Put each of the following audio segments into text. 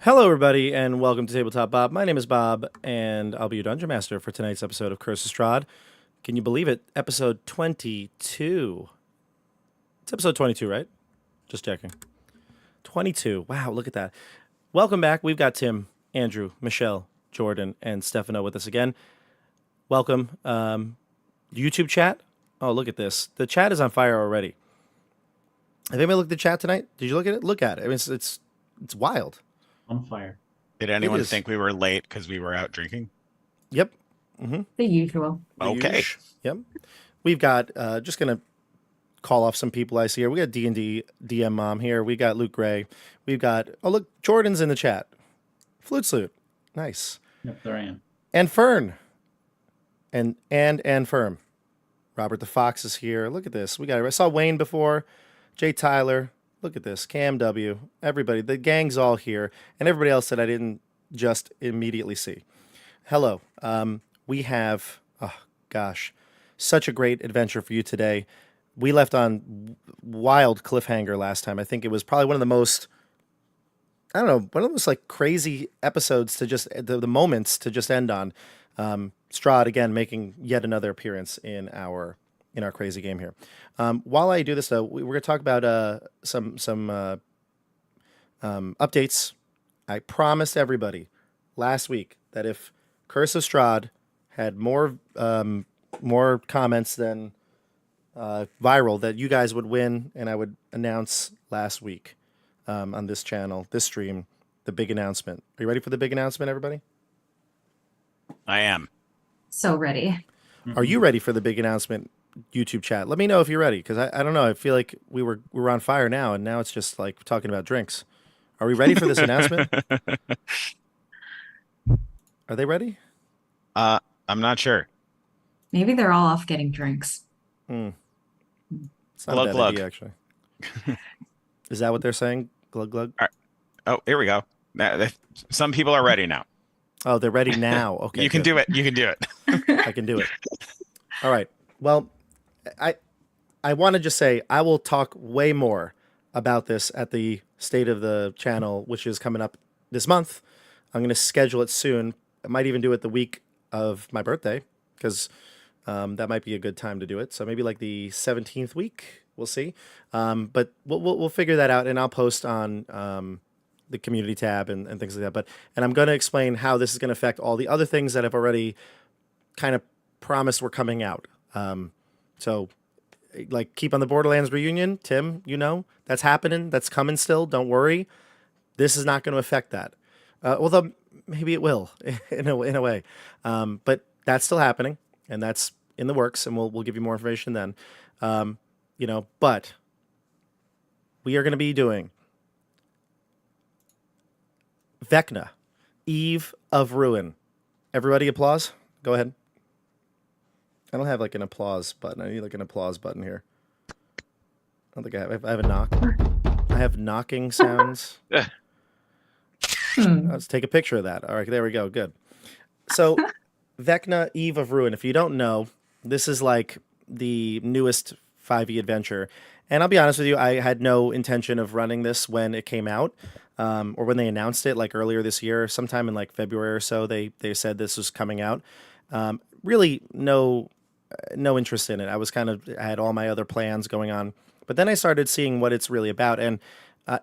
Hello, everybody, and welcome to Tabletop Bob. My name is Bob, and I'll be your Dungeon Master for tonight's episode of Curse of Strahd. Can you believe it? Episode 22. It's episode 22, right? Just checking. 22. Wow, look at that. Welcome back. We've got Tim, Andrew, Michelle, Jordan, and Stefano with us again. Welcome. YouTube chat. Oh, look at this. The chat is on fire already. Have anybody looked at the chat tonight? Did you look at it? Look at it. I mean, it's wild. On fire. Did anyone think we were late because we were out drinking? Yep. Mm-hmm. The usual. Okay. Yep. We've got, just going to call off some people I see here. We got D&D DM Mom here. We got Luke Gray. We've got, oh, look, Jordan's in the chat. Flutes Loot. Nice. Yep, there I am. And Fern. And Firm. Robert the Fox is here. Look at this. I saw Wayne before. Jay Tyler. Look at this. Cam W. Everybody. The gang's all here. And everybody else that I didn't just immediately see. Hello. We have, oh gosh, such a great adventure for you today. We left on wild cliffhanger last time. I think it was probably one of the most, I don't know, one of those like crazy episodes to just, the moments to just end on. Strahd, again, making yet another appearance in our crazy game here. While I do this, though, we're going to talk about some updates. I promised everybody last week that if Curse of Strahd had more comments than viral, that you guys would win, and I would announce last week on this channel, this stream, the big announcement. Are you ready for the big announcement, everybody? I am. So ready. Are you ready for the big announcement? YouTube chat. Let me know if you're ready, because I don't know. I feel like we're on fire now, and now it's just like talking about drinks. Are we ready for this announcement? Are they ready? I'm not sure. Maybe they're all off getting drinks. It's not Glug, a bad glug. idea, actually. Is that what they're saying? Glug glug. Oh, here we go. Now, some people are ready now. Oh, they're ready now. Okay, You can good. do it. You can do it. I can do it. All right. Well, I want to just say I will talk way more about this at the State of the Channel, which is coming up this month. I'm going to schedule it soon. I might even do it the week of my birthday, because that might be a good time to do it. So maybe like the 17th week. We'll see. But we'll figure that out, and I'll post on the community tab and things like that. And I'm going to explain how this is going to affect all the other things that I've already kind of promised were coming out. So, like, keep on the Borderlands reunion, Tim, that's happening. That's coming still. Don't worry. This is not going to affect that. Although maybe it will in a way. But that's still happening, and that's in the works, and we'll give you more information then. But we are going to be doing Vecna, Eve of Ruin. Everybody applause. Go ahead. I don't have like an applause button. I need like an applause button here. I don't think I have a knock. I have knocking sounds. Let's take a picture of that. All right, there we go. Good. So, Vecna, Eve of Ruin. If you don't know, this is like the newest 5e adventure. And I'll be honest with you, I had no intention of running this when it came out, or when they announced it, like earlier this year, sometime in like February or so. They said this was coming out. Really, no interest in it. I had all my other plans going on, but then I started seeing what it's really about, and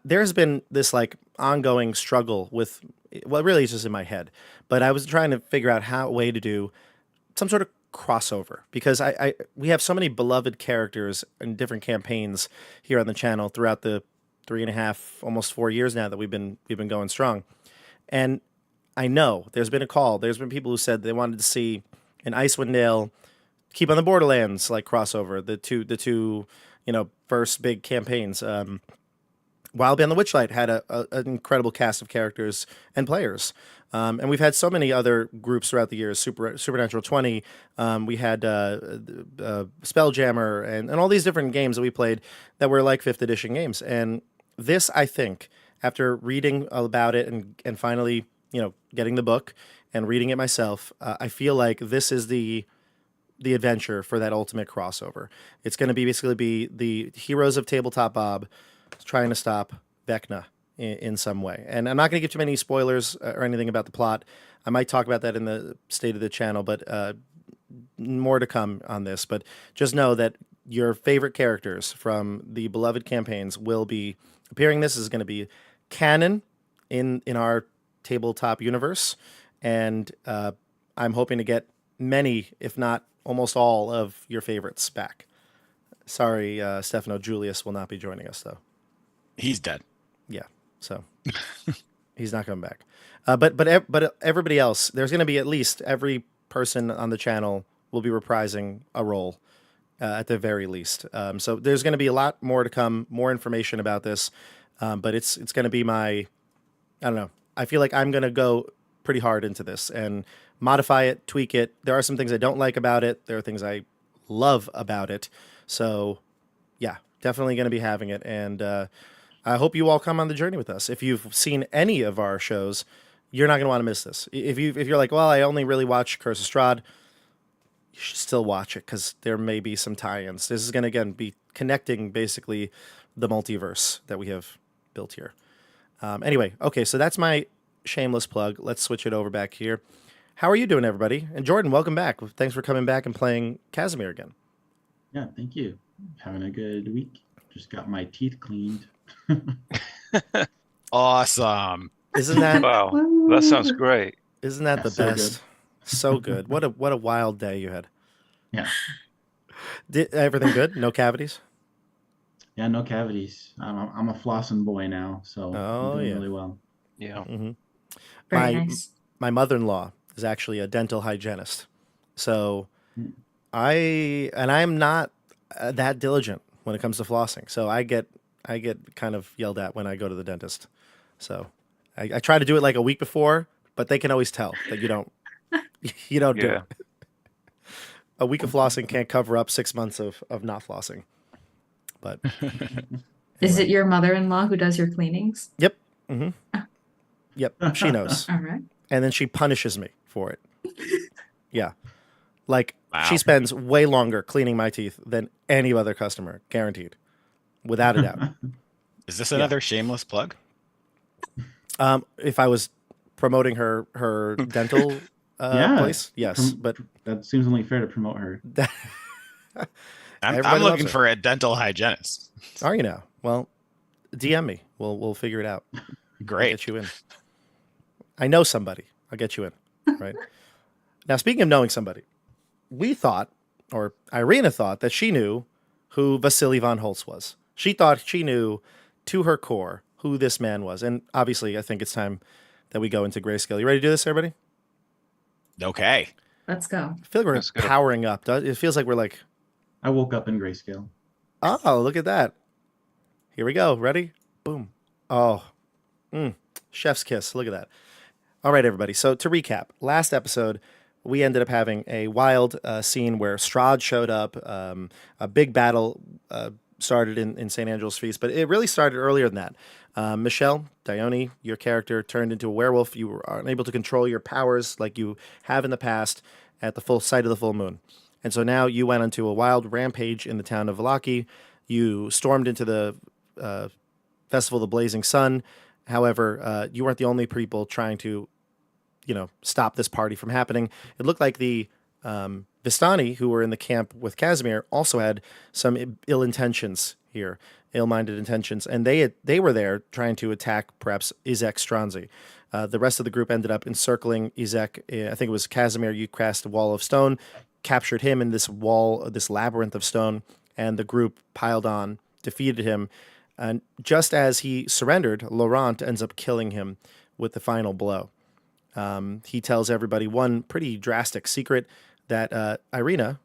there's been this like ongoing struggle with well, really it's just in my head, but I was trying to figure out how a way to do some sort of crossover because we have so many beloved characters in different campaigns here on the channel throughout the 3.5, almost 4 years now that we've been going strong. And I know there's been a call. There's been people who said they wanted to see an Icewind Dale Keep on the Borderlands like crossover. The two first big campaigns. Wild Beyond the Witchlight had an incredible cast of characters and players. And we've had so many other groups throughout the years. Supernatural 20. We had Spelljammer and all these different games that we played that were like 5th edition games. And this, I think, after reading about it and finally, getting the book and reading it myself, I feel like this is the adventure for that ultimate crossover. It's going to basically be the heroes of Tabletop Bob trying to stop Vecna in some way. And I'm not going to give too many spoilers or anything about the plot. I might talk about that in the state of the channel, but more to come on this. But just know that your favorite characters from the beloved campaigns will be appearing. This is going to be canon in our tabletop universe. And I'm hoping to get many, if not almost all, of your favorites back. Sorry, Stefano. Julius will not be joining us, though. He's dead. Yeah, so he's not coming back. But everybody else, there's going to be at least every person on the channel will be reprising a role at the very least. So there's going to be a lot more to come, more information about this. But it's going to be I don't know. I feel like I'm going to go pretty hard into this and modify it, tweak it. There are some things I don't like about it. There are things I love about it. So yeah, definitely going to be having it. And I hope you all come on the journey with us. If you've seen any of our shows, you're not going to want to miss this. If you're like, well, I only really watch Curse of Strahd, you should still watch it because there may be some tie-ins. This is going to, again, be connecting basically the multiverse that we have built here. Anyway, okay, so that's my shameless plug. Let's switch it over back here. How are you doing, everybody? And Jordan, welcome back. Thanks for coming back and playing Casimir again. Yeah, thank you. Having a good week. Just got my teeth cleaned. Awesome. Isn't that Wow, that sounds great. isn't that Yeah, the so best? good. So good. What a wild day you had. Yeah. Did everything good? No cavities? Yeah, no cavities. I'm a flossing boy now, so Oh, I'm doing yeah. really well. Yeah. Mm-hmm. Very My nice. my mother-in-law is actually a dental hygienist. So Mm. I'm not that diligent when it comes to flossing. So I get kind of yelled at when I go to the dentist. So I try to do it like a week before, but they can always tell that you don't do Yeah. it. A week of flossing can't cover up 6 months of not flossing. But Is anyway. it your mother-in-law who does your cleanings? Yep. Mm-hmm. Yep. She knows. All right. And then she punishes me for it. Yeah. Like Wow. she spends way longer cleaning my teeth than any other customer, guaranteed. Without a doubt. Is this another shameless plug? If I was promoting her dental Yeah. place, yes. Prom- But That seems only fair to promote her. Everybody I'm loves looking her. for a dental hygienist. Are you now? Well, DM me. We'll figure it out. I'll Great. get you in. I know somebody. I'll get you in. Right. Now, speaking of knowing somebody, we thought, or Irena thought, that she knew who Vasily von Holtz was. She thought she knew to her core who this man was. And obviously, I think it's time that we go into grayscale. You ready to do this, everybody? Okay. Let's go. I feel like we're Let's go. powering up. It feels like we're like, I woke up in grayscale. oh, look at that. Here we go. Ready? Boom. Oh, chef's kiss. Look at that. All right, everybody. So to recap, last episode, we ended up having a wild scene where Strahd showed up. A big battle started in St. Angela's Feast, but it really started earlier than that. Michelle, Dione, your character turned into a werewolf. You were unable to control your powers like you have in the past at the full sight of the full moon. And so now you went onto a wild rampage in the town of Vallaki. You stormed into the Festival of the Blazing Sun. However, you weren't the only people trying to, stop this party from happening. It looked like the Vistani, who were in the camp with Casimir, also had some ill intentions here, ill-minded intentions, and they were there trying to attack perhaps Izek Stronzi. The rest of the group ended up encircling Izek. I think it was Casimir. You cast a wall of stone, captured him in this wall, this labyrinth of stone, and the group piled on, defeated him. And just as he surrendered, Laurent ends up killing him with the final blow. He tells everybody one pretty drastic secret that Irena,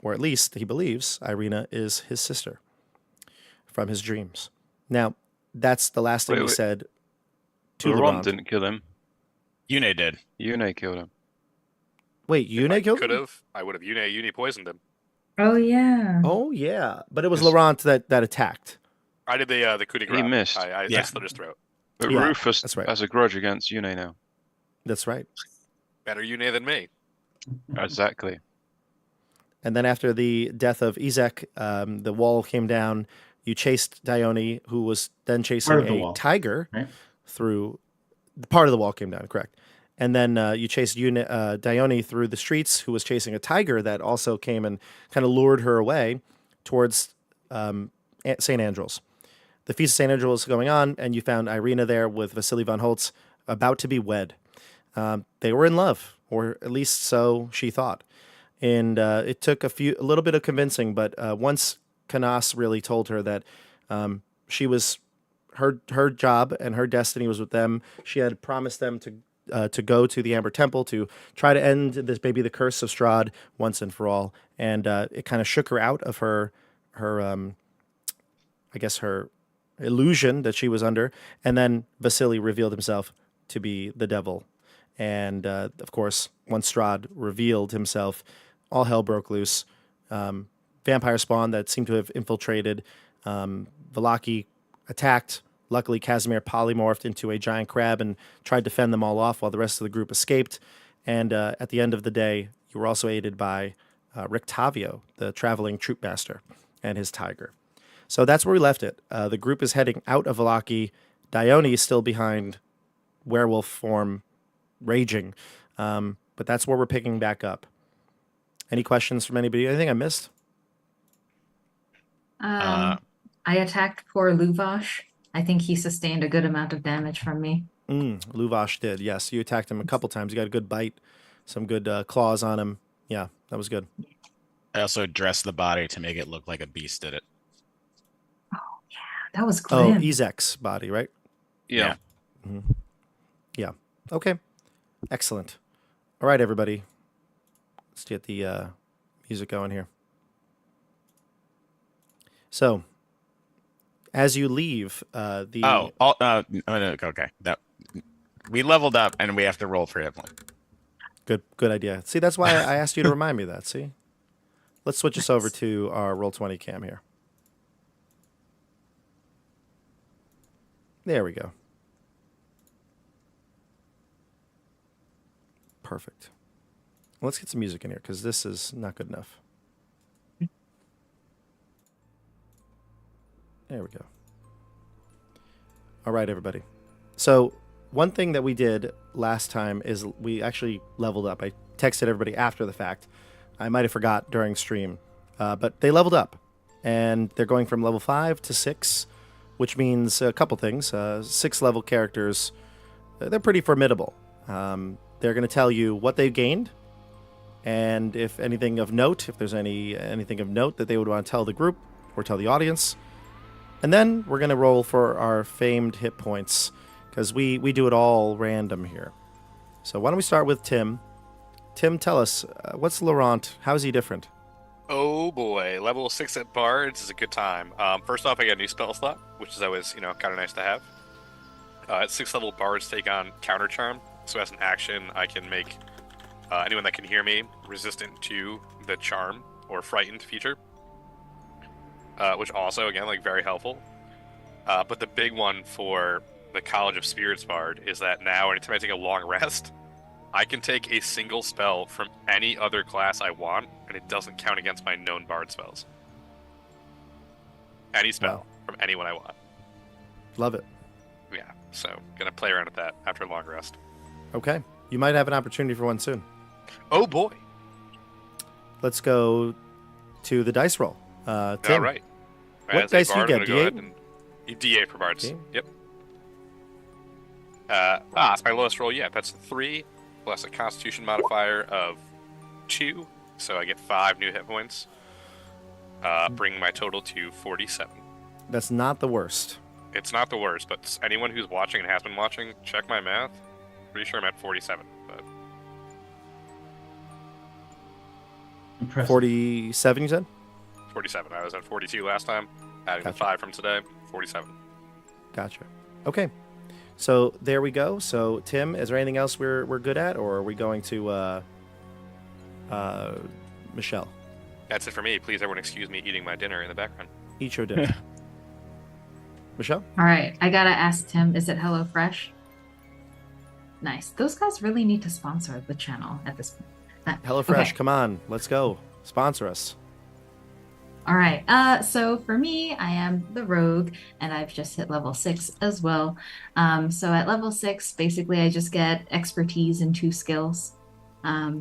or at least he believes Irena, is his sister from his dreams. Now, that's the last thing he Wait. said to Laurent Laurent. didn't kill him. Yune did. Yune killed him. Wait, Yune killed Could him? have. I would have. Yune poisoned him. Oh yeah. Oh, yeah. But it was Yes. Laurent that attacked. I did the coup de grace. missed. I Yeah. slit his throat. But Yeah, Rufus that's right. has a grudge against Yune now. That's right. Better Yune than me. Exactly. And then after the death of Izek, the wall came down. You chased Dione, who was then chasing Part of the a wall, tiger right? through. Part of the wall came down, correct. And then you chased Dione through the streets, who was chasing a tiger that also came and kind of lured her away towards St. Andrew's. The Feast of St. Andrew was going on, and you found Irena there with Vasily von Holtz, about to be wed. They were in love, or at least so she thought. And it took a little bit of convincing, but once Canas really told her that she was her job and her destiny was with them, she had promised them to go to the Amber Temple to try to end this, maybe the curse of Strahd once and for all. And it kind of shook her out of her I guess her illusion that she was under. And then Vasily revealed himself to be the devil. And of course, once Strahd revealed himself, all hell broke loose. Vampire spawn that seemed to have infiltrated. Vallaki attacked. Luckily, Casimir polymorphed into a giant crab and tried to fend them all off while the rest of the group escaped. And at the end of the day, you were also aided by Rictavio, the traveling troop master, and his tiger. So that's where we left it. The group is heading out of Vallaki. Dione is still behind, werewolf form, raging. But that's where we're picking back up. Any questions from anybody? Anything I missed? I attacked poor Luvash. I think he sustained a good amount of damage from me. Luvash did, yes. You attacked him a couple times. You got a good bite, some good claws on him. Yeah, that was good. I also dressed the body to make it look like a beast did it. That was Oh, grim. Ezek's body, right? Yeah. Yeah. Okay. Excellent. All right, everybody. Let's get the music going here. So, as you leave, okay. We leveled up and we have to roll for hit point. Good idea. See, that's why I asked you to remind me of that. See, let's switch us over to our Roll20 cam here. There we go. Perfect. Let's get some music in here because this is not good enough. There we go. All right, everybody. So one thing that we did last time is we actually leveled up. I texted everybody after the fact. I might have forgot during stream, but they leveled up, and they're going from level 5 to 6, which means a couple things. 6-level characters, they're pretty formidable. They're going to tell you what they've gained, and if anything of note, if there's anything of note that they would want to tell the group or tell the audience. And then we're going to roll for our famed hit points, because we do it all random here. So why don't we start with Tim? Tim, tell us, what's Laurent? How is he different? Oh boy, level 6 at Bards is a good time. First off, I got a new spell slot, which is always, kind of nice to have. At 6th level, Bards take on Counter Charm. So as an action, I can make anyone that can hear me resistant to the Charm or Frightened feature. Which also, again, very helpful. But the big one for the College of Spirits Bard is that now, anytime I take a long rest, I can take a single spell from any other class I want, and it doesn't count against my known Bard spells. Any spell from anyone I want. Love it. Yeah, so gonna play around with that after a long rest. Okay. You might have an opportunity for one soon. Oh boy! Let's go to the dice roll. Tim, All right. What As a dice do you bard, get? I'm gonna go D8? ahead and D8 for bards. D8? Yep. It's my lowest roll yet. That's a 3 plus a Constitution modifier of 2, so I get 5 new hit points, bringing my total to 47. That's not the worst. It's not the worst, but anyone who's watching and has been watching, check my math. Pretty sure I'm at 47, but Impressive. 47, you said? 47. I was at 42 last time. Adding Gotcha. the 5 from today, 47. Gotcha. Okay. So there we go. So Tim, is there anything else we're good at, or are we going to Michelle? That's it for me. Please, everyone, excuse me eating my dinner in the background. Eat your dinner. Michelle? All right, I gotta ask Tim, is it HelloFresh? Nice. Those guys really need to sponsor the channel at this point. HelloFresh, Okay. come on, let's go. Sponsor us. All right. So for me, I am the rogue, and I've just hit level 6 as well. So at level 6, basically, I just get expertise in 2 skills.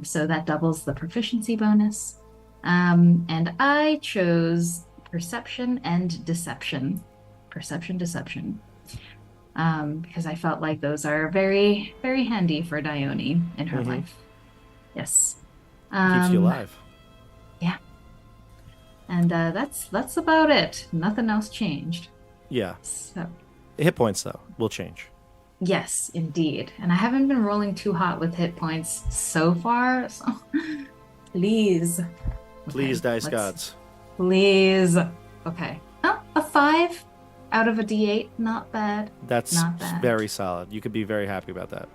So that doubles the proficiency bonus. And I chose perception and deception. Deception. Because I felt like those are very, very handy for Dione in her Mhm. life. Yes. Keeps you alive. And that's about it. Nothing else changed. Yeah. So Hit points, though, will change. yes, indeed. And I haven't been rolling too hot with hit points so far. So please. Please, Okay, dice let's- gods. Please. Okay. Oh, a 5 out of a D8. Not bad. That's Not bad. very solid. You could be very happy about that.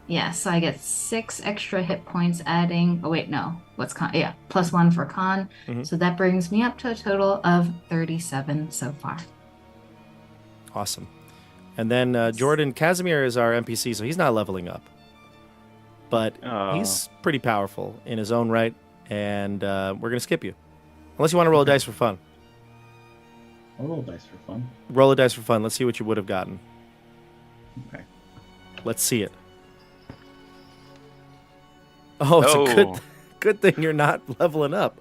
Yeah, so I get 6 extra hit points adding. Oh, wait, no. What's con? Yeah, plus 1 for con. Mhm. So that brings me up to a total of 37 so far. Awesome. And then Jordan Casimir is our NPC, so he's not leveling up. But he's pretty powerful in his own right, and we're going to skip you. Unless you want to roll a dice for fun. I'll roll dice for fun. Roll a dice for fun. Let's see what you would have gotten. Okay. Let's see it. Oh, it's a good thing you're not leveling up.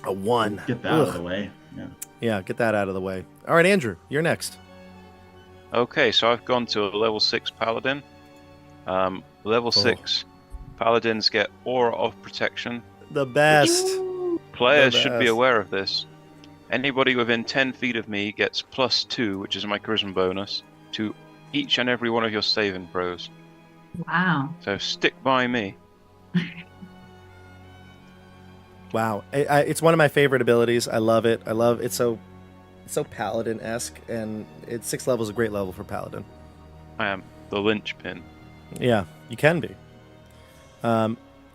A 1. Get that out of Ugh. the way. Yeah. Yeah, get that out of the way. All right, Andrew, you're next. Okay, so I've gone to a level 6 paladin. Level 6 paladins get aura of protection. The best. Players The should be best. aware of this. Anybody within 10 feet of me gets +2, which is my charisma bonus, to each and every one of your saving throws. Wow. So stick by me. Wow, it's one of my favorite abilities. I love it. It's so paladin-esque, and it's 6 levels, a great level for paladin. I am the linchpin. Yeah, you can be.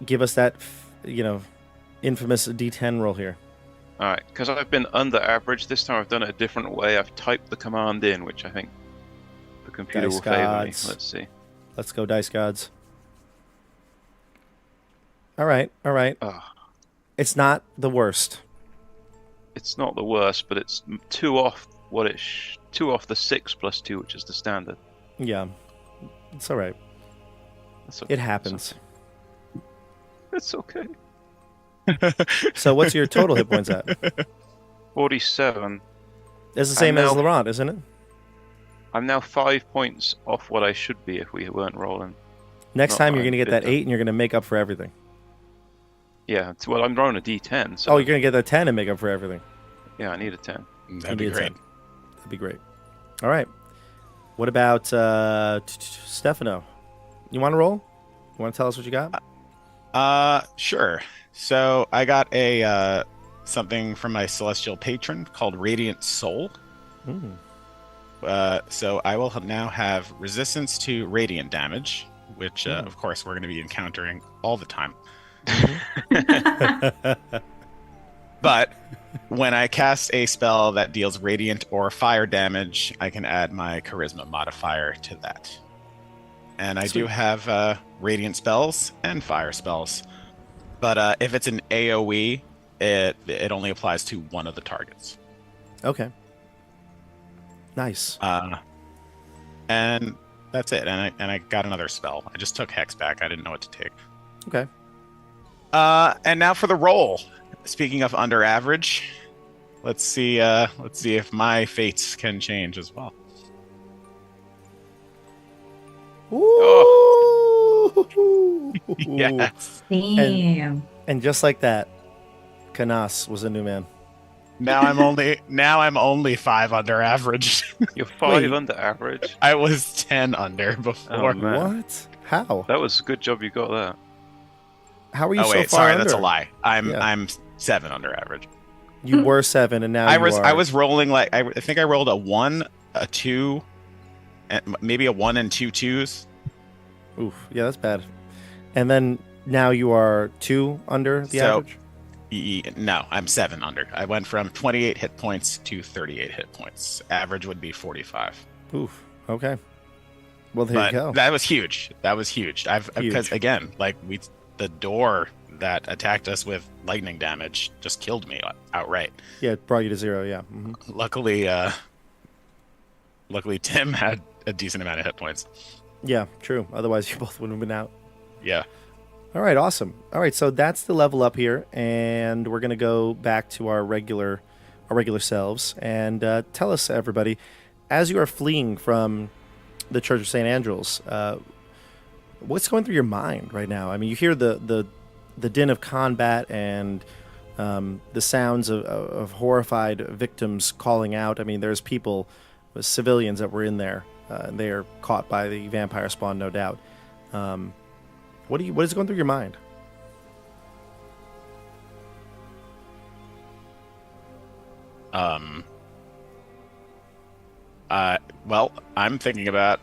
Give us that, infamous D10 roll here. Alright, because I've been under average, this time I've done it a different way. I've typed the command in, which I think the computer Dice will favor me. gods. Let's see. Let's go, dice gods. All right. Oh, It's not the worst. it's not the worst, but it's 2 off what it 2 off the 6 plus 2, which is the standard. Yeah, it's all right. That's okay. It happens. It's okay. So what's your total hit points at? 47. It's the same I'm as now- Laurent, isn't it? I'm now 5 points off what I should be if we weren't rolling. Next Not time that you're I going to get that did that. 8 and you're going to make up for everything. Yeah, well, I'm rolling a d10, so Oh, you're going to get that 10 and make up for everything. yeah, I need a 10. That'd You be need a great. 10. That'd be great. All right. What about Stefano? You want to roll? You want to tell us what you got? Sure. So I got a something from my celestial patron called Radiant Soul. Mm. So I will now have resistance to radiant damage, which Ooh. of course we're going to be encountering all the time. But when I cast a spell that deals radiant or fire damage, I can add my charisma modifier to that. And I do Sweet. have radiant spells and fire spells. But if it's an AoE, it only applies to one of the targets. Okay. Nice. And that's it. And I got another spell. I just took Hex back. I didn't know what to take. Okay. And now for the roll. Speaking of under average, let's see if my fates can change as well. Ooh. Yes. Damn. And just like that, Canas was a new man. Now I'm only 5 under average. You're 5 Wait. under average. I was 10 under before. Oh, man. What? How? That was a good job you got that. How are you Oh so wait, far sorry, under? that's a lie. I'm Yeah. I'm 7 under average. You were 7, and now I you was are. I was rolling like I think I rolled a 1, a 2, and maybe a 1 and 2 2s. Oof. Yeah, that's bad. And then now you are 2 under the So- average. No, I'm 7 under. I went from 28 hit points to 38 hit points. Average would be 45. Oof. Okay. Well, there But you go. that was huge. That was huge. Because Huge. again, like the door that attacked us with lightning damage just killed me outright. Yeah, it brought you to 0. Yeah. Mhm. Luckily, Tim had a decent amount of hit points. Yeah. True. Otherwise, you both would have been out. Yeah. All right, awesome. All right, so that's the level up here, and we're gonna go back to our regular selves. And tell us, everybody, as you are fleeing from the Church of St. Andrew's, what's going through your mind right now? I mean, you hear the din of combat and the sounds of horrified victims calling out. I mean, there's people, civilians that were in there, and they are caught by the vampire spawn, no doubt. What is going through your mind? Well, I'm thinking about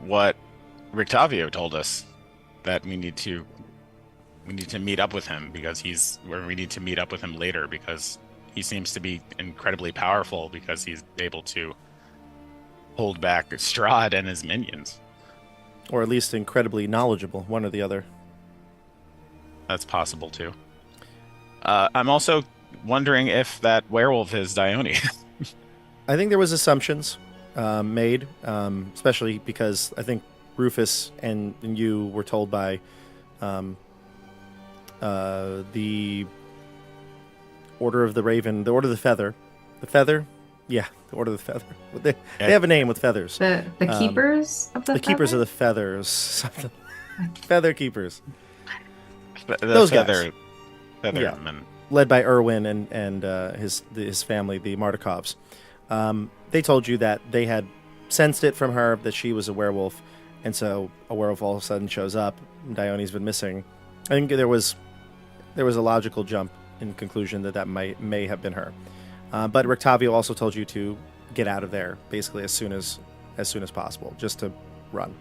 what Rictavio told us, that we need to meet up with him we need to meet up with him later because he seems to be incredibly powerful because he's able to hold back Strahd and his minions. Or at least incredibly knowledgeable, one or the other. That's possible too. I'm also wondering if that werewolf is Dione. I think there was assumptions made, especially because I think Rufus and you were told by the Order of the Raven, the Order of the Feather. The Feather? Yeah, the Order of the Feather. They have a name with feathers. The keepers of the Keepers of feather? the Feathers. Something. Feather Keepers. Those guys. feather Yeah. men. Led by Erwin and his family, the Martikovs. They told you that they had sensed it from her that she was a werewolf, and so a werewolf all of a sudden shows up. And Dione's been missing. I think there was a logical jump in conclusion that may have been her. But Rictavio also told you to get out of there basically as soon as possible, just to run.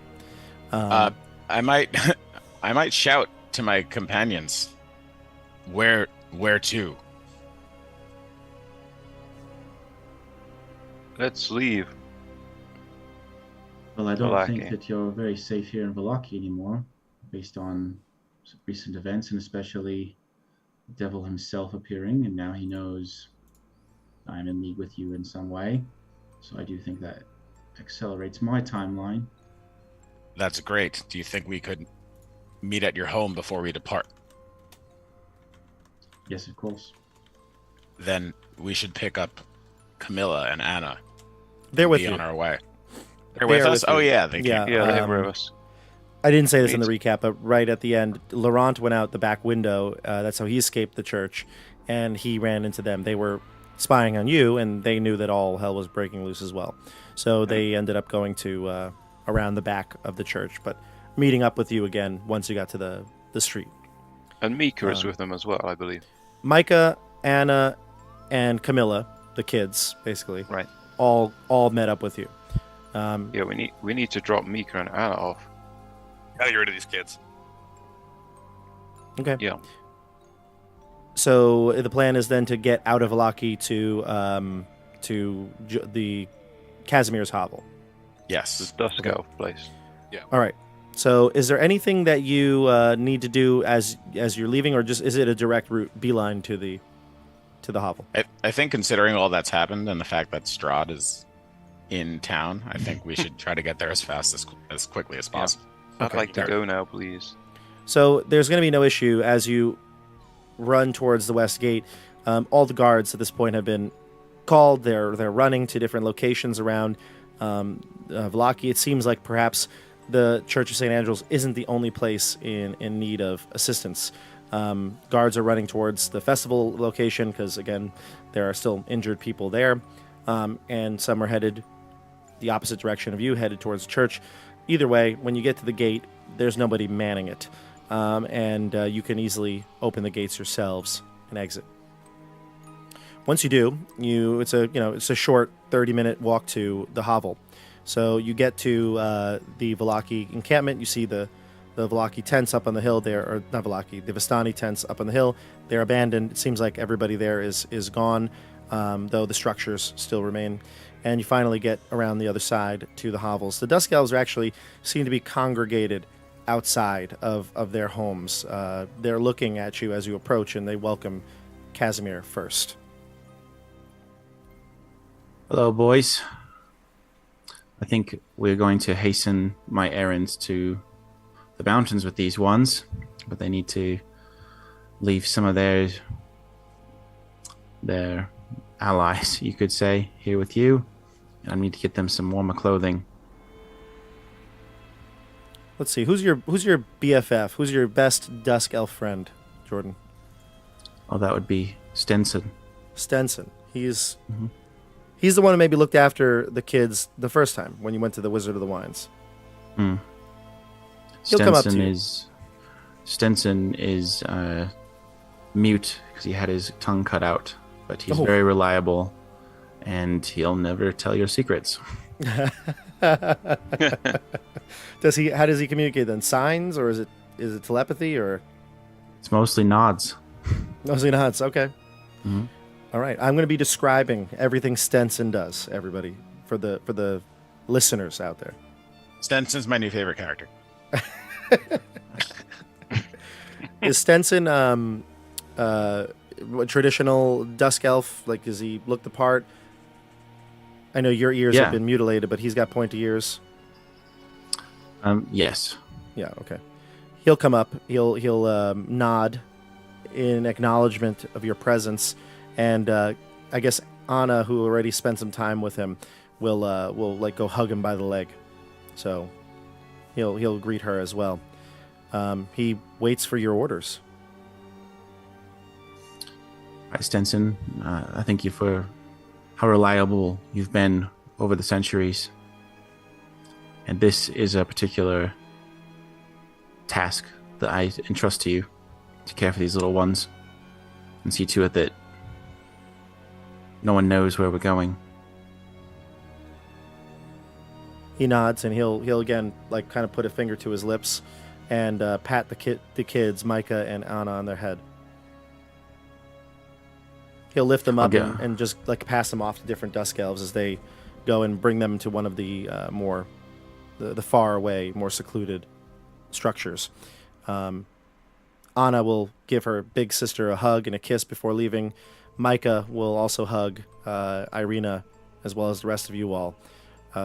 I might I might shout to my companions. Where to? Let's leave. Well, I don't Vallaki. think that you're very safe here in Vallaki anymore, based on recent events, and especially the devil himself appearing, and now he knows I'm in league with you in some way. So I do think that accelerates my timeline. That's great. Do you think we could meet at your home before we depart? Yes, of course. Then we should pick up Camilla and Anna. They're with be you. on our way. They're They with are us? with Oh you. yeah, they Yeah. came. Yeah, they Um, were us. I didn't say this in the recap, but right at the end, Laurent went out the back window. That's how he escaped the church, and he ran into them. They were spying on you, and they knew that all hell was breaking loose as well. So they ended up going to around the back of the church, but meeting up with you again once you got to the street. And Mika is with them as well, I believe. Micah, Anna, and Camilla, the kids, basically, Right. all met up with you. Yeah, we need to drop Mika and Anna off. Gotta get rid of these kids. Okay. Yeah. So the plan is then to get out of Vallaki to the Casimir's hovel. The Yes. Dusk Elf place. All right. So is there anything that you need to do as you're leaving, or just is it a direct route beeline to the hovel? I think considering all that's happened and the fact that Strahd is in town, I think we should try to get there as fast as quickly as possible. I'd Okay. like to go now, please. So there's going to be no issue as you run towards the west gate. All the guards at this point have been called. They're running to different locations around Vallaki. It seems like perhaps the Church of St. Andrew's isn't the only place in need of assistance. Guards are running towards the festival location because, again, there are still injured people there, and some are headed the opposite direction of you, headed towards the church. Either way, when you get to the gate, there's nobody manning it, and you can easily open the gates yourselves and exit. Once you do, it's a short 30-minute walk to the hovel. So you get to the Vallaki encampment. You see the Vallaki tents up on the hill there, or not Vallaki, the Vistani tents up on the hill. They're abandoned. It seems like everybody there is gone, though the structures still remain. And you finally get around the other side to the hovels. The Dusk Elves actually seem to be congregated outside of their homes. They're looking at you as you approach, and they welcome Casimir first. Hello, boys. I think we're going to hasten my errands to the mountains with these ones, but they need to leave some of their allies, you could say, here with you. I need to get them some warmer clothing. Let's see. Who's your BFF? Who's your best Dusk Elf friend, Jordan? Oh, that would be Stenson. Stenson. He's the one who maybe looked after the kids the first time when you went to the Wizard of the Wines. Hmm. He'll come up to you. Stenson is mute because he had his tongue cut out, but he's very reliable, and he'll never tell your secrets. How does he communicate then? Signs, or is it telepathy, or? It's mostly nods. Mostly nods. Okay. Mm-hmm. All right. I'm going to be describing everything Stenson does, everybody, for the listeners out there. Stenson's my new favorite character. Is Stenson a traditional Dusk Elf? Like, does he look the part? I know your ears have been mutilated, but he's got pointy ears. Yes. Yeah. Okay. He'll come up. He'll nod in acknowledgement of your presence, and I guess Anna, who already spent some time with him, will like go hug him by the leg. So he'll greet her as well. He waits for your orders. Right, Stenson. I thank you for how reliable you've been over the centuries. And this is a particular task that I entrust to you, to care for these little ones and see to it that no one knows where we're going. He nods, and he'll again like kind of put a finger to his lips and pat the kids, Micah and Anna, on their head. He'll lift them up and just like pass them off to different Dusk Elves as they go and bring them to one of the more the far away, more secluded structures. Anna will give her big sister a hug and a kiss before leaving. Micah will also hug Irena as well as the rest of you all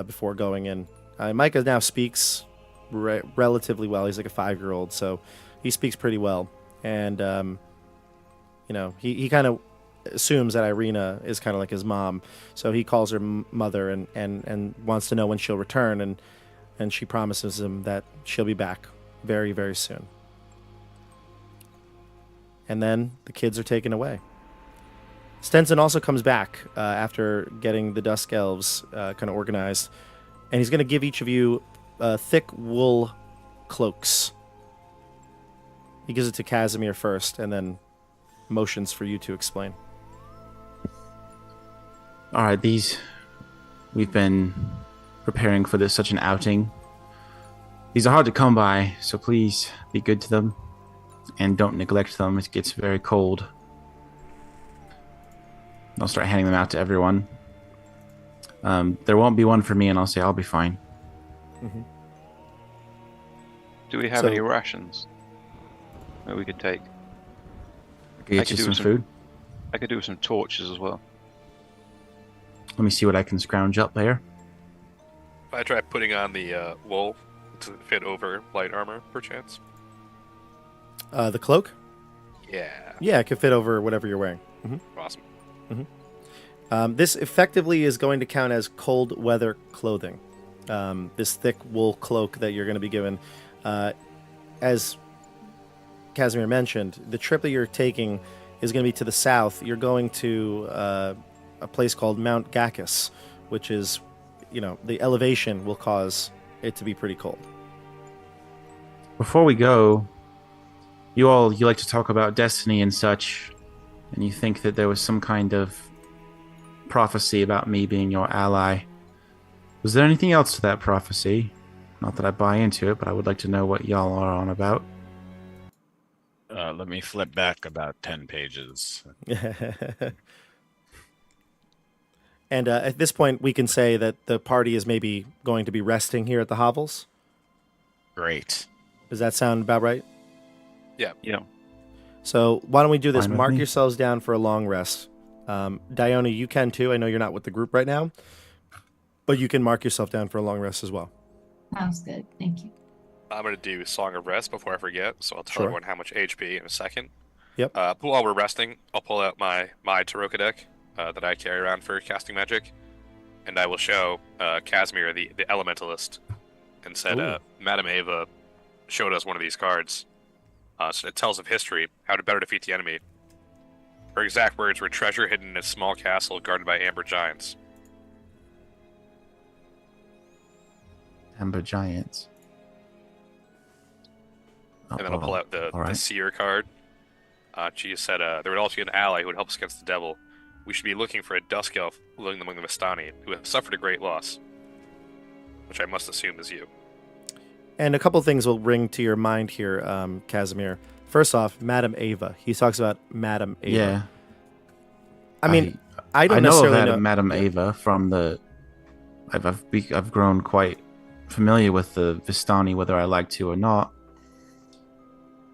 before going in. Micah now speaks relatively well. He's like a 5-year-old, so he speaks pretty well. And, he kind of assumes that Irena is kind of like his mom. So he calls her mother and wants to know when she'll return. And she promises him that she'll be back very, very soon. And then the kids are taken away. Stenson also comes back after getting the Dusk Elves kind of organized. And he's going to give each of you thick wool cloaks. He gives it to Casimir first and then motions for you to explain. All right, we've been preparing for such an outing. These are hard to come by, so please be good to them and don't neglect them. It gets very cold. I'll start handing them out to everyone. There won't be one for me, and I'll say I'll be fine. Mm-hmm. Do we have any rations that we could take? I could get you some food. I could do with some torches as well. Let me see what I can scrounge up there. If I try putting on the wool to fit over light armor, perchance. The cloak? Yeah. Yeah, it could fit over whatever you're wearing. Mm-hmm. Awesome. Mm-hmm. This effectively is going to count as cold weather clothing. this thick wool cloak that you're going to be given. As Casimir mentioned, the trip that you're taking is going to be to the south. You're going to a place called Mount Gacchus, which is, the elevation will cause it to be pretty cold. Before we go, you like to talk about destiny and such, and you think that there was some kind of prophecy about me being your ally. Was there anything else to that prophecy? Not that I buy into it, but I would like to know what y'all are on about. Let me flip back about 10 pages. And at this point, we can say that the party is maybe going to be resting here at the hovels. Great. Does that sound about right? Yeah. Yeah. So why don't we do this? Fine with Mark me. yourselves down for a long rest. Dione, you can too. I know you're not with the group right now, but you can mark yourself down for a long rest as well. Sounds good. Thank you. I'm going to do Song of Rest before I forget, so I'll tell Sure. everyone how much HP in a second. Yep. While we're resting, I'll pull out my Taroka deck that I carry around for casting magic, and I will show Casimir, the Elementalist, and said, Ooh. Madame Ava showed us one of these cards. So it tells of history, how to better defeat the enemy. Her exact words were treasure hidden in a small castle guarded by amber giants. Amber Giants. And then I'll pull out the Seer card. She said there would also be an ally who would help us against the devil. We should be looking for a dusk elf living among the Vistani, who have suffered a great loss. Which I must assume is you. And a couple things will ring to your mind here, Casimir. First off, Madame Ava. He talks about Madame Ava. Yeah. I mean, I don't know necessarily that know. Madame Ava from the. I've grown quite familiar with the Vistani, whether I like to or not.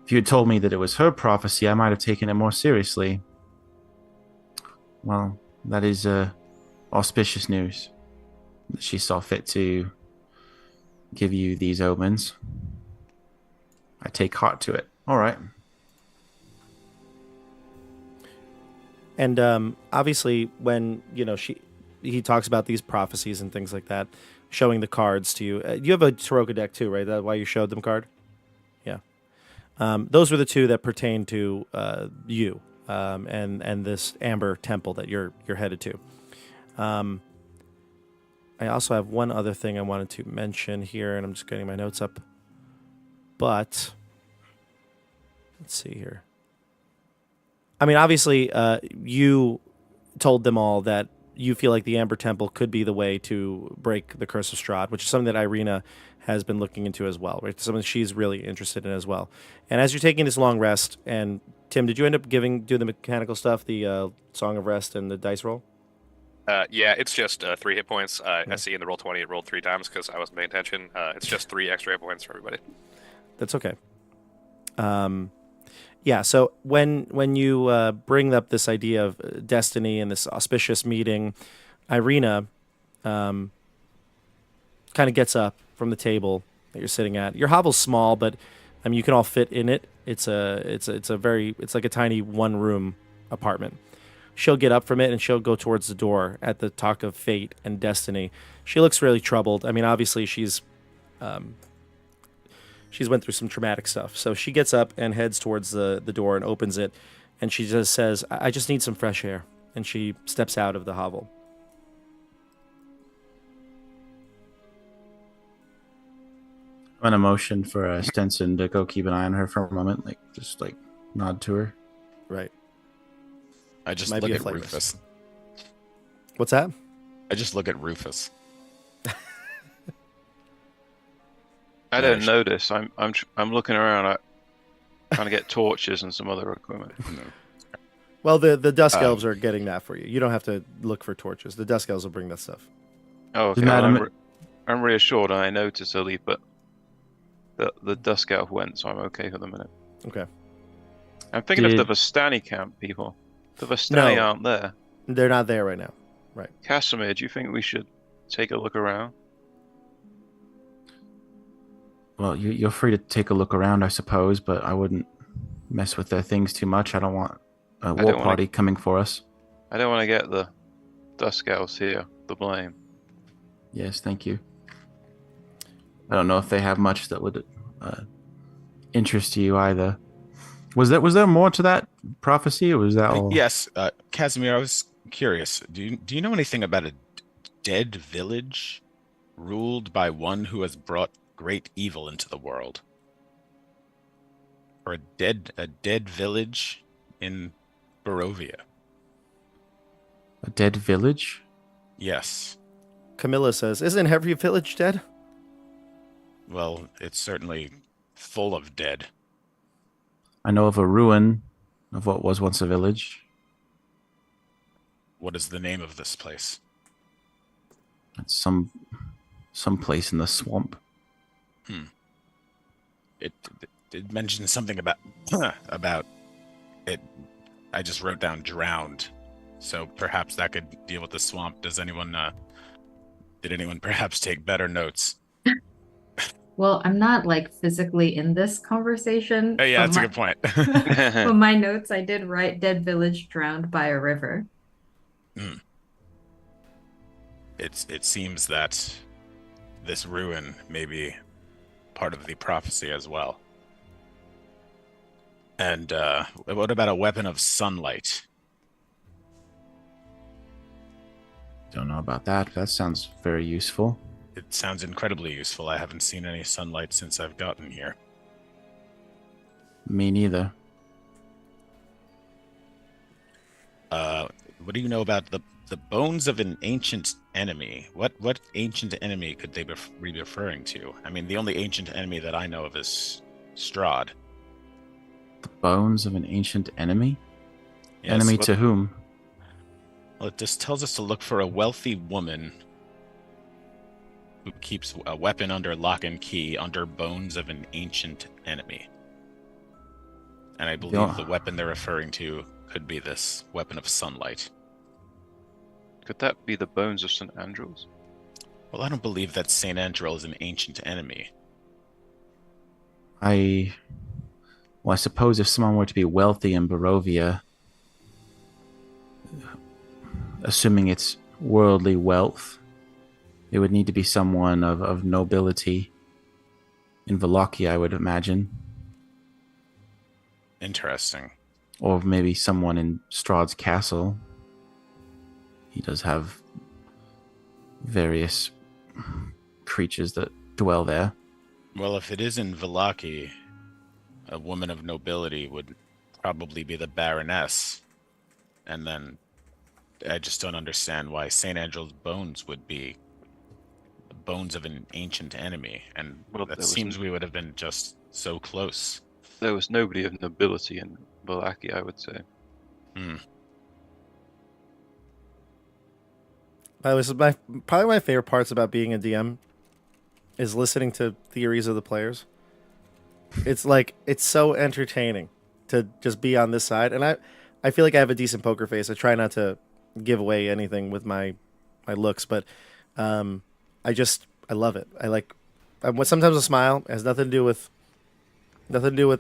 If you had told me that it was her prophecy, I might have taken it more seriously. Well, that is auspicious news. She saw fit to give you these omens. I take heart to it. All right. And obviously, when he talks about these prophecies and things like that, showing the cards to you. You have a Taroka deck too, right? That's why you showed them card. Yeah. Those were the two that pertain to you and this Amber Temple that you're headed to. I also have one other thing I wanted to mention here, and I'm just getting my notes up. But let's see here. I mean, obviously, you told them all that you feel like the Amber Temple could be the way to break the Curse of Strahd, which is something that Irena has been looking into as well, right? Something she's really interested in as well. And as you're taking this long rest, and Tim, did you end up do the mechanical stuff, the Song of Rest and the dice roll? Yeah, it's just 3 hit points. I see in the roll 20 it rolled 3 times because I wasn't paying attention. It's just 3 extra hit points for everybody. That's okay. Yeah, so when you bring up this idea of destiny and this auspicious meeting, Irena kind of gets up from the table that you're sitting at. Your hovel's small, but I mean you can all fit in it. It's like a tiny one-room apartment. She'll get up from it and she'll go towards the door at the talk of fate and destiny. She looks really troubled. I mean, obviously she's went through some traumatic stuff. So she gets up and heads towards the door and opens it. And she just says, I just need some fresh air. And she steps out of the hovel. I'm gonna motion for Stenson to go keep an eye on her for a moment, just nod to her. Right. I just Might look be a at flavor. Rufus. What's that? I just look at Rufus. I don't notice. I'm looking around, trying to get torches and some other equipment. No. Well, the Dusk Elves are getting that for you. You don't have to look for torches. The Dusk Elves will bring that stuff. Oh, okay. Madam- I'm reassured. I noticed early, but the Dusk Elf went, so I'm okay for the minute. Okay. I'm thinking of the Vistani camp people. The Vistani aren't there. They're not there right now. Right. Casimir, do you think we should take a look around? Well, you're free to take a look around, I suppose, but I wouldn't mess with their things too much. I don't want a war party coming for us. I don't want to get the Dusk Elves here the blame. Yes, thank you. I don't know if they have much that would interest you either. Was there more to that prophecy, or was that all? Yes, Casimir, I was curious. Do you know anything about a dead village ruled by one who has brought great evil into the world? Or a dead village in Barovia? A dead village? Yes. Camilla says, "Isn't every village dead?" Well, it's certainly full of dead. I know of a ruin of what was once a village. What is the name of this place? It's some place in the swamp. It mentioned something about about it. I just wrote down drowned, so perhaps that could deal with the swamp. Did anyone perhaps take better notes? Well, I'm not like physically in this conversation. Oh, yeah, but that's a good point. But my notes, I did write dead village drowned by a river. It seems that this ruin may be part of the prophecy as well. And what about a weapon of sunlight? Don't know about that. That sounds very useful. It sounds incredibly useful. I haven't seen any sunlight since I've gotten here. Me neither. What do you know about the bones of an ancient enemy? What ancient enemy could they be referring to? I mean, the only ancient enemy that I know of is Strahd. The bones of an ancient enemy? Yes, Enemy to whom? Well, it just tells us to look for a wealthy woman who keeps a weapon under lock and key under bones of an ancient enemy. And I believe the weapon they're referring to could be this weapon of sunlight. Could that be the bones of St. Andrew's? Well, I don't believe that St. Andrew is an ancient enemy. I suppose if someone were to be wealthy in Barovia, assuming it's worldly wealth, it would need to be someone of nobility in Wallachia, I would imagine. Interesting. Or maybe someone in Strahd's castle. He does have various creatures that dwell there. Well, if it is in Vallaki, a woman of nobility would probably be the Baroness. And then I just don't understand why St. Andrew's bones would be the bones of an ancient enemy. And that seems we would have been just so close. There was nobody of nobility in Vallaki, I would say. Probably my favorite parts about being a DM is listening to theories of the players. It's so entertaining to just be on this side, and I feel like I have a decent poker face. I try not to give away anything with my looks, but I love it. Sometimes a smile. It has nothing to do with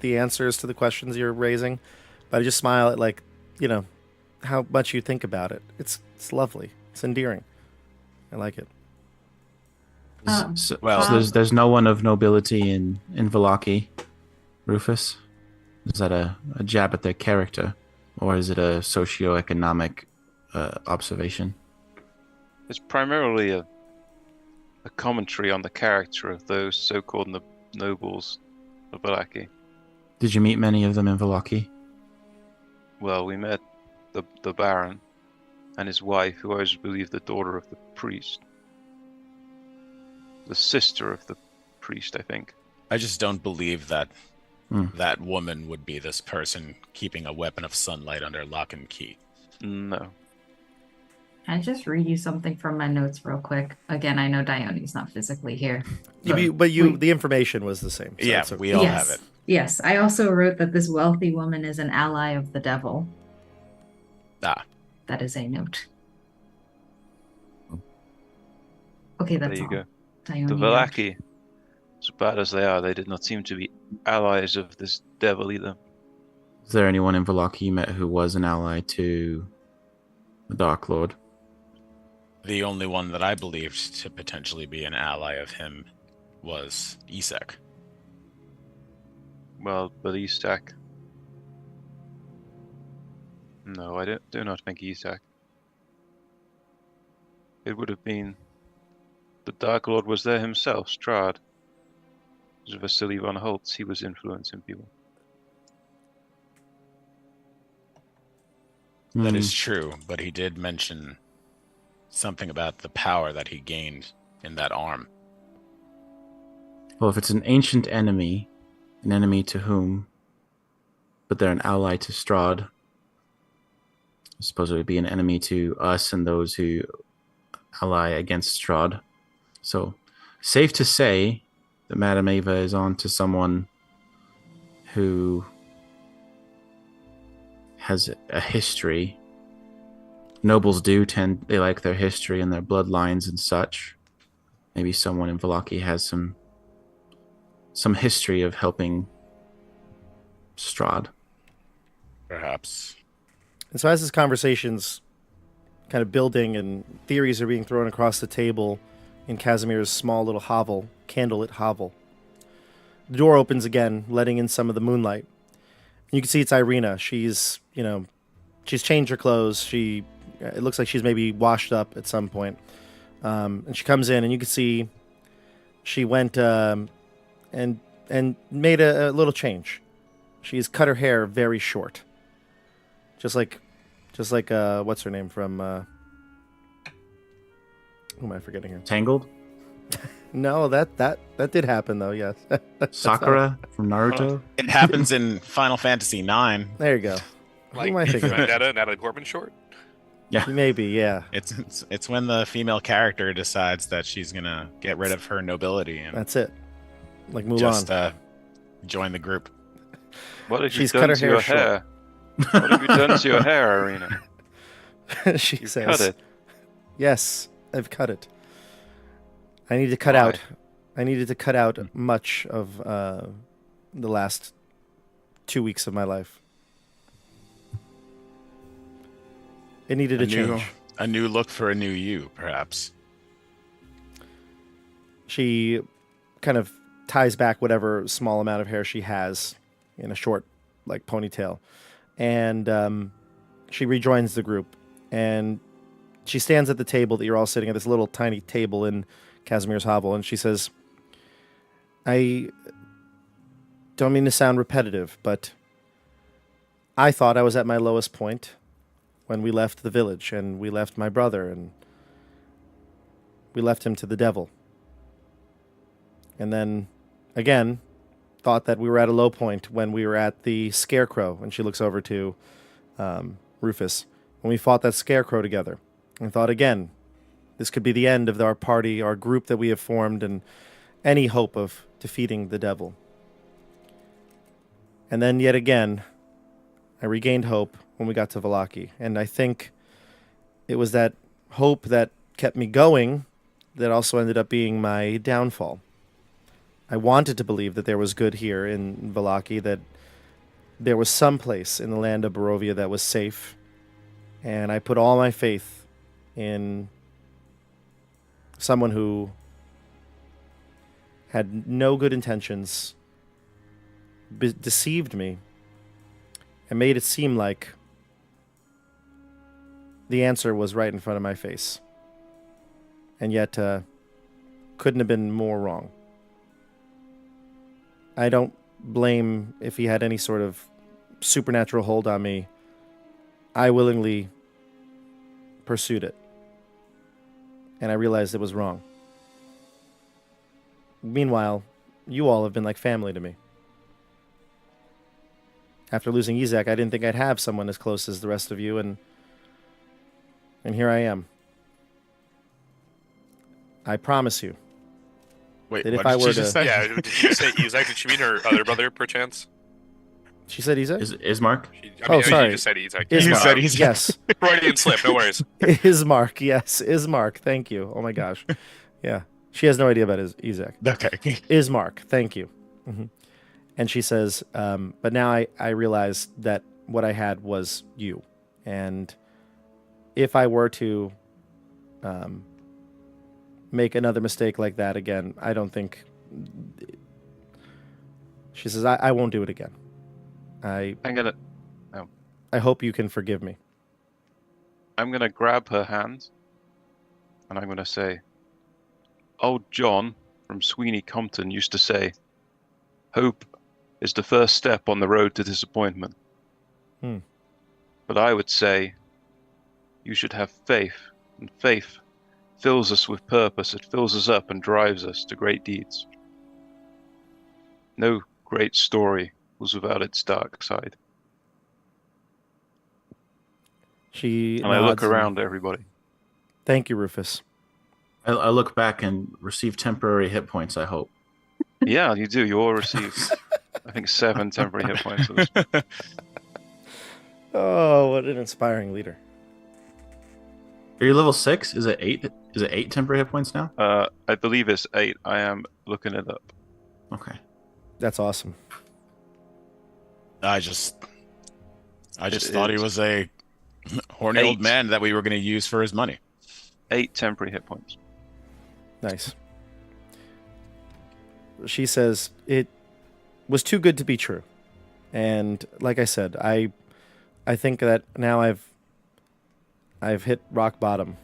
the answers to the questions you're raising, but I just smile at how much you think about it. It's lovely. It's endearing. I like it. So there's no one of nobility in Vallaki, Rufus? Is that a jab at their character, or is it a socio-economic observation? It's primarily a commentary on the character of those so-called nobles of Vallaki. Did you meet many of them in Vallaki? Well, we met the Baron and his wife, who I believe the daughter of the priest. The sister of the priest, I think. I just don't believe that that woman would be this person keeping a weapon of sunlight under lock and key. No. Can I just read you something from my notes real quick? Again, I know Dione's not physically here. The information was the same. So yeah, we all have it. Yes, I also wrote that this wealthy woman is an ally of the devil. That is a note. Okay, that's all. There you go. Dione, The Vallaki, as bad as they are, they did not seem to be allies of this devil either. Is there anyone in Vallaki you met who was an ally to the Dark Lord? The only one that I believed to potentially be an ally of him was Isak. Well, but Isak. No, I do not think Isak. It would have been the Dark Lord was there himself, Strahd. It was Vasily von Holtz. He was influencing people. That is true, but he did mention something about the power that he gained in that arm. Well, if it's an ancient enemy, an enemy to whom, but they're an ally to Strahd, I suppose it would be an enemy to us and those who ally against Strahd. So, safe to say that Madame Ava is on to someone who has a history. Nobles they like their history and their bloodlines and such. Maybe someone in Vallaki has some history of helping Strahd. Perhaps. And so as this conversation's kind of building and theories are being thrown across the table in Casimir's small little hovel, candlelit hovel, the door opens again, letting in some of the moonlight. You can see it's Irena. She's changed her clothes. It looks like she's maybe washed up at some point. And she comes in, and you can see she went and made a little change. She's cut her hair very short, just like what's her name from? Who am I forgetting here? Tangled? No, that did happen though. Yes, Sakura from Naruto? It happens in Final Fantasy IX. There you go. Who am I thinking? Natalie Portman short? Yeah. Maybe, yeah. It's when the female character decides that she's gonna get rid of her nobility and That's it. Like Mulan. just join the group. What have She's you cut done her to hair your short. hair? What have you done to your hair, Irena? She You says, cut it. "Yes, I've cut it. I need to cut Why? out. I needed to cut out much of the last 2 weeks of my life. It needed a change." A new look for a new you, perhaps. She kind of ties back whatever small amount of hair she has in a short, like, ponytail, and she rejoins the group. And she stands at the table that you're all sitting at, this little tiny table in Casimir's hovel, and she says, "I don't mean to sound repetitive, but I thought I was at my lowest point when we left the village, and we left my brother, and we left him to the devil. And then, again, thought that we were at a low point when we were at the Scarecrow." And she looks over to Rufus. "When we fought that Scarecrow together. And thought again, this could be the end of our party, our group that we have formed, and any hope of defeating the devil. And then yet again, I regained hope when we got to Vallaki. And I think it was that hope that kept me going that also ended up being my downfall. I wanted to believe that there was good here in Vallaki, that there was some place in the land of Barovia that was safe. And I put all my faith in someone who had no good intentions, deceived me, and made it seem like the answer was right in front of my face. And yet, couldn't have been more wrong. I don't blame if he had any sort of supernatural hold on me. I willingly pursued it. And I realized it was wrong. Meanwhile, you all have been like family to me. After losing Isak, I didn't think I'd have someone as close as the rest of you, and here I am. I promise you Wait, that what if I did were you just to... say? Yeah, did you say Isak? Did she mean her other brother, perchance? She said Isak? Ismark? Sorry. You just said Isak. Ismark. You said Isak. Yes. Freudian slip, no worries. Ismark, yes. Ismark, thank you. Oh my gosh. Yeah. She has no idea about Isak. Okay. Ismark, thank you. Hmm. And she says, but now I realize that what I had was you. And if I were to make another mistake like that again, I don't think She says, I won't do it again. I hope you can forgive me. I'm gonna grab her hand, and I'm gonna say, "Old John from Sweeney Compton used to say, hope is the first step on the road to disappointment. But I would say, you should have faith, and faith fills us with purpose. It fills us up and drives us to great deeds. No great story was without its dark side." And I look around at everybody. Thank you, Rufus. I look back and receive temporary hit points, I hope. Yeah, you do. You all receive, I think, 7 temporary hit points. Of this. Oh, what an inspiring leader. Are you level 6? Is it 8? Is it 8 temporary hit points now? I believe it's 8. I am looking it up. Okay. That's awesome. I just thought he was a horny old man that we were going to use for his money. 8 temporary hit points. Nice. She says, it was too good to be true. And like I said, I think that now I've hit rock bottom.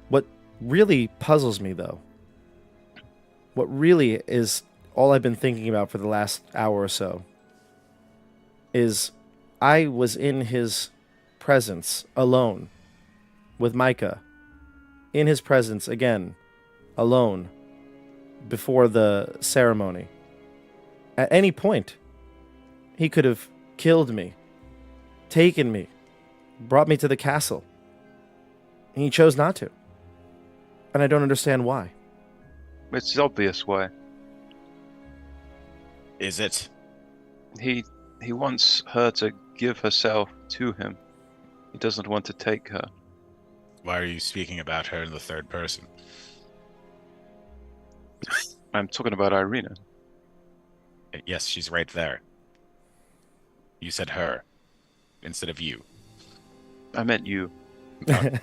What really puzzles me, though, what really is all I've been thinking about for the last hour or so, is I was in his presence alone with Micah, in his presence again, alone, before the ceremony. At any point, he could have killed me, taken me, brought me to the castle. And he chose not to. And I don't understand why. It's obvious why. Is it? He wants her to give herself to him. He doesn't want to take her. Why are you speaking about her in the third person? I'm talking about Irena. Yes, she's right there. You said her instead of you. I meant you.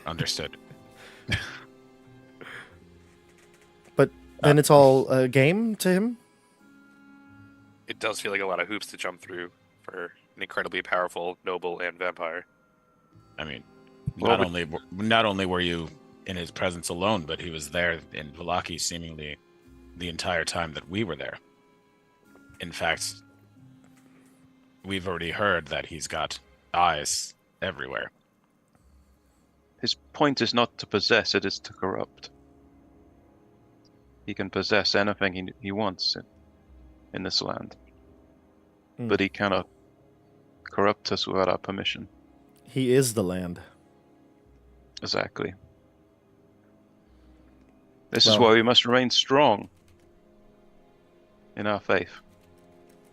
Understood. But then it's all a game to him? It does feel like a lot of hoops to jump through for an incredibly powerful noble and vampire. I mean, not only were you in his presence alone, but he was there in Vallaki seemingly the entire time that we were there. In fact, we've already heard that he's got eyes everywhere. His point is not to possess, it is to corrupt. He can possess anything he wants in this land. But he cannot corrupt us without our permission. He is the land. Exactly. This is why we must remain strong in our faith.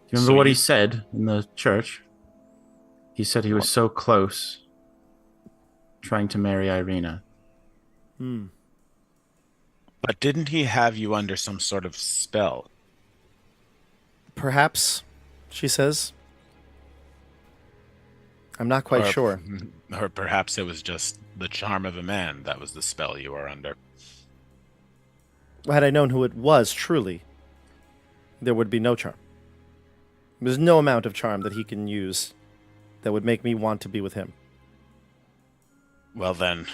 Do you remember what he said in the church? He said he was so close trying to marry Irena. But didn't he have you under some sort of spell? Perhaps, she says. I'm not quite sure. Or perhaps it was just the charm of a man that was the spell you were under. Had I known who it was, truly, there would be no charm. There's no amount of charm that he can use that would make me want to be with him. Well then,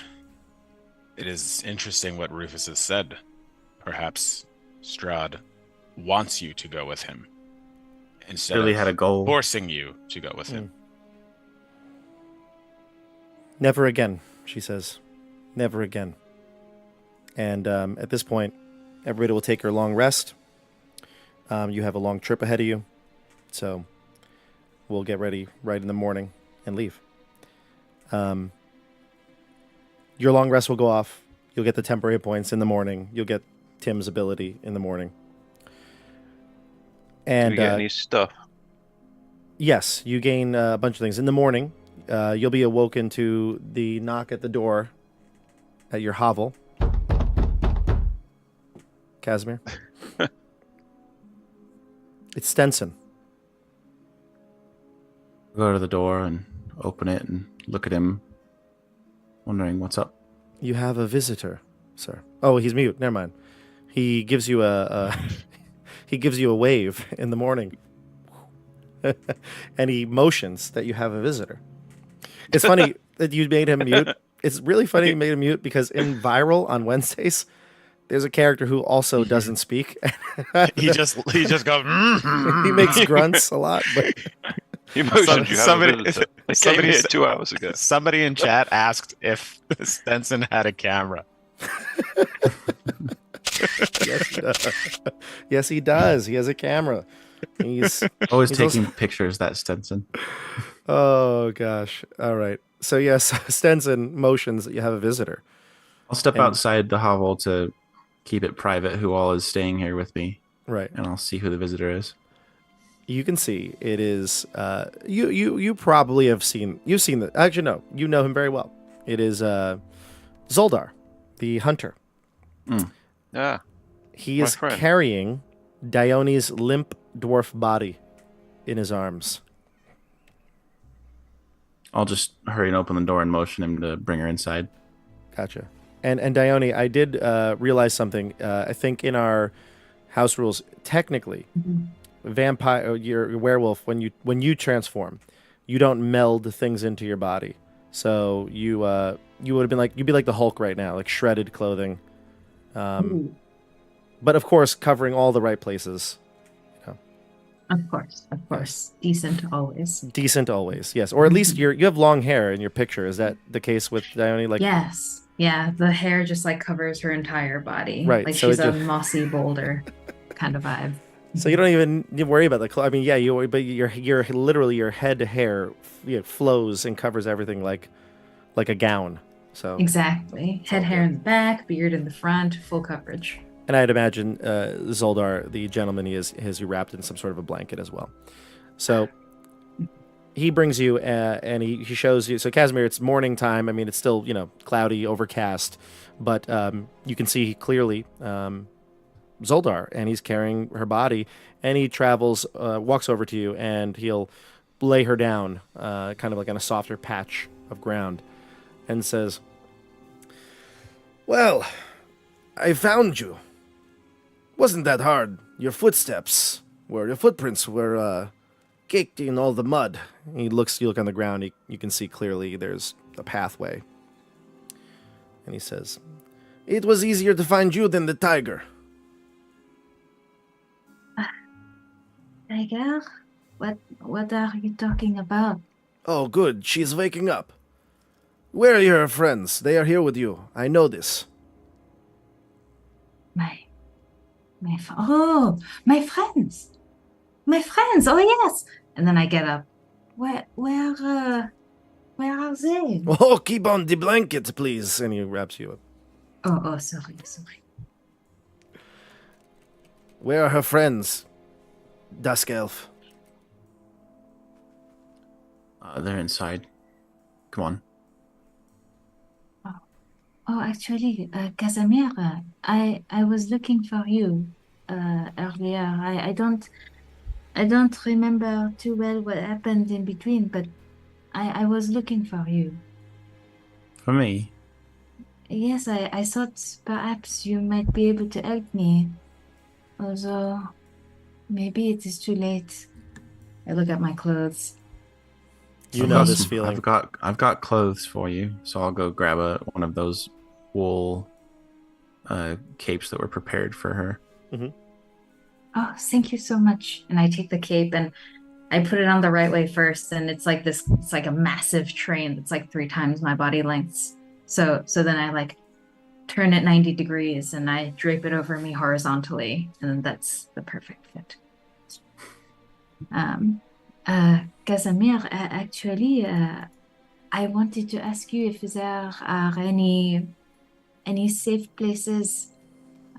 it is interesting what Rufus has said. Perhaps Strahd wants you to go with him instead Really of had a goal. forcing you to go with him. Never again, she says. Never again. And at this point, everybody will take her long rest. You have a long trip ahead of you. So we'll get ready right in the morning and leave. Your long rest will go off. You'll get the temporary points in the morning. You'll get Tim's ability in the morning. And Do we get any stuff? Yes, you gain a bunch of things. In the morning, you'll be awoken to the knock at the door at your hovel. Casimir. It's Stenson. Go to the door and open it and look at him, wondering what's up. You have a visitor, sir. Oh, he's mute. Never mind. He gives you he gives you a wave in the morning, and he motions that you have a visitor. It's funny that you made him mute. It's really funny you made him mute because in Viral on Wednesdays, there's a character who also doesn't speak. He just goes. He makes grunts a lot, but You motioned you have somebody- a visitor. They came somebody here s- 2 hours ago. Somebody in chat asked if Stenson had a camera. yes, he does. Yes, he does. He has a camera. He's Always He's taking also- pictures, that Stenson. oh gosh. All right. So yes, Stenson motions that you have a visitor. I'll step And- outside the hovel to keep it private who all is staying here with me, Right. and I'll see who the visitor is. You can see it is you probably have seen the actually no, you know him very well. It is Zeldar, the hunter. Yeah. He My is friend. carrying Dione's limp dwarf body in his arms. I'll just hurry and open the door and motion him to bring her inside. Gotcha. And Dione, I did realize something. I think in our house rules, technically, vampire, your werewolf, when you transform, you don't meld things into your body. So you would have been like, you'd be like the Hulk right now, like shredded clothing, but of course covering all the right places. Of course. Decent always. Decent always, yes. Or at least you have long hair in your picture. Is that the case with Dione? Like, Yes. Yeah, the hair just like covers her entire body. Right, Like so she's it a just- mossy boulder kind of vibe. so you don't even worry about the clothes. I mean, yeah, but your literally your head hair flows and covers everything like a gown. So, Exactly. Head hair in the back, beard in the front, full coverage. and I'd imagine Zeldar, the gentleman, he has you wrapped in some sort of a blanket as well. So he brings you and he shows you. So Casimir, it's morning time. I mean, it's still cloudy, overcast, but you can see clearly Zeldar, and he's carrying her body, and he walks over to you, and he'll lay her down, kind of like on a softer patch of ground, and says, "Well, I found you. Wasn't that hard? Your footprints were caked in all the mud." You look on the ground, you can see clearly there's a pathway. And he says, "It was easier to find you than the tiger." Tiger? What are you talking about? "Oh, good. She's waking up. Where are your friends? They are here with you. I know this." My friends. My friends. Oh yes. And then I get up. Where are they? "Oh, keep on the blanket, please." And he wraps you up. Oh, sorry. "Where are her friends, Dusk Elf?" They're inside. Come on. Oh, actually, Casimir, I was looking for you earlier. I don't remember too well what happened in between, but I was looking for you. For me? Yes, I thought perhaps you might be able to help me. Although maybe it is too late. I look at my clothes. You I've know got this feeling. I've got clothes for you, so I'll go grab one of those wool capes that were prepared for her. Oh, thank you so much. And I take the cape and I put it on the right way first, and it's like a massive train that's like 3 times my body lengths. So then I like turn it 90 degrees and I drape it over me horizontally, and then that's the perfect fit. Casimir, actually, I wanted to ask you if there are any safe places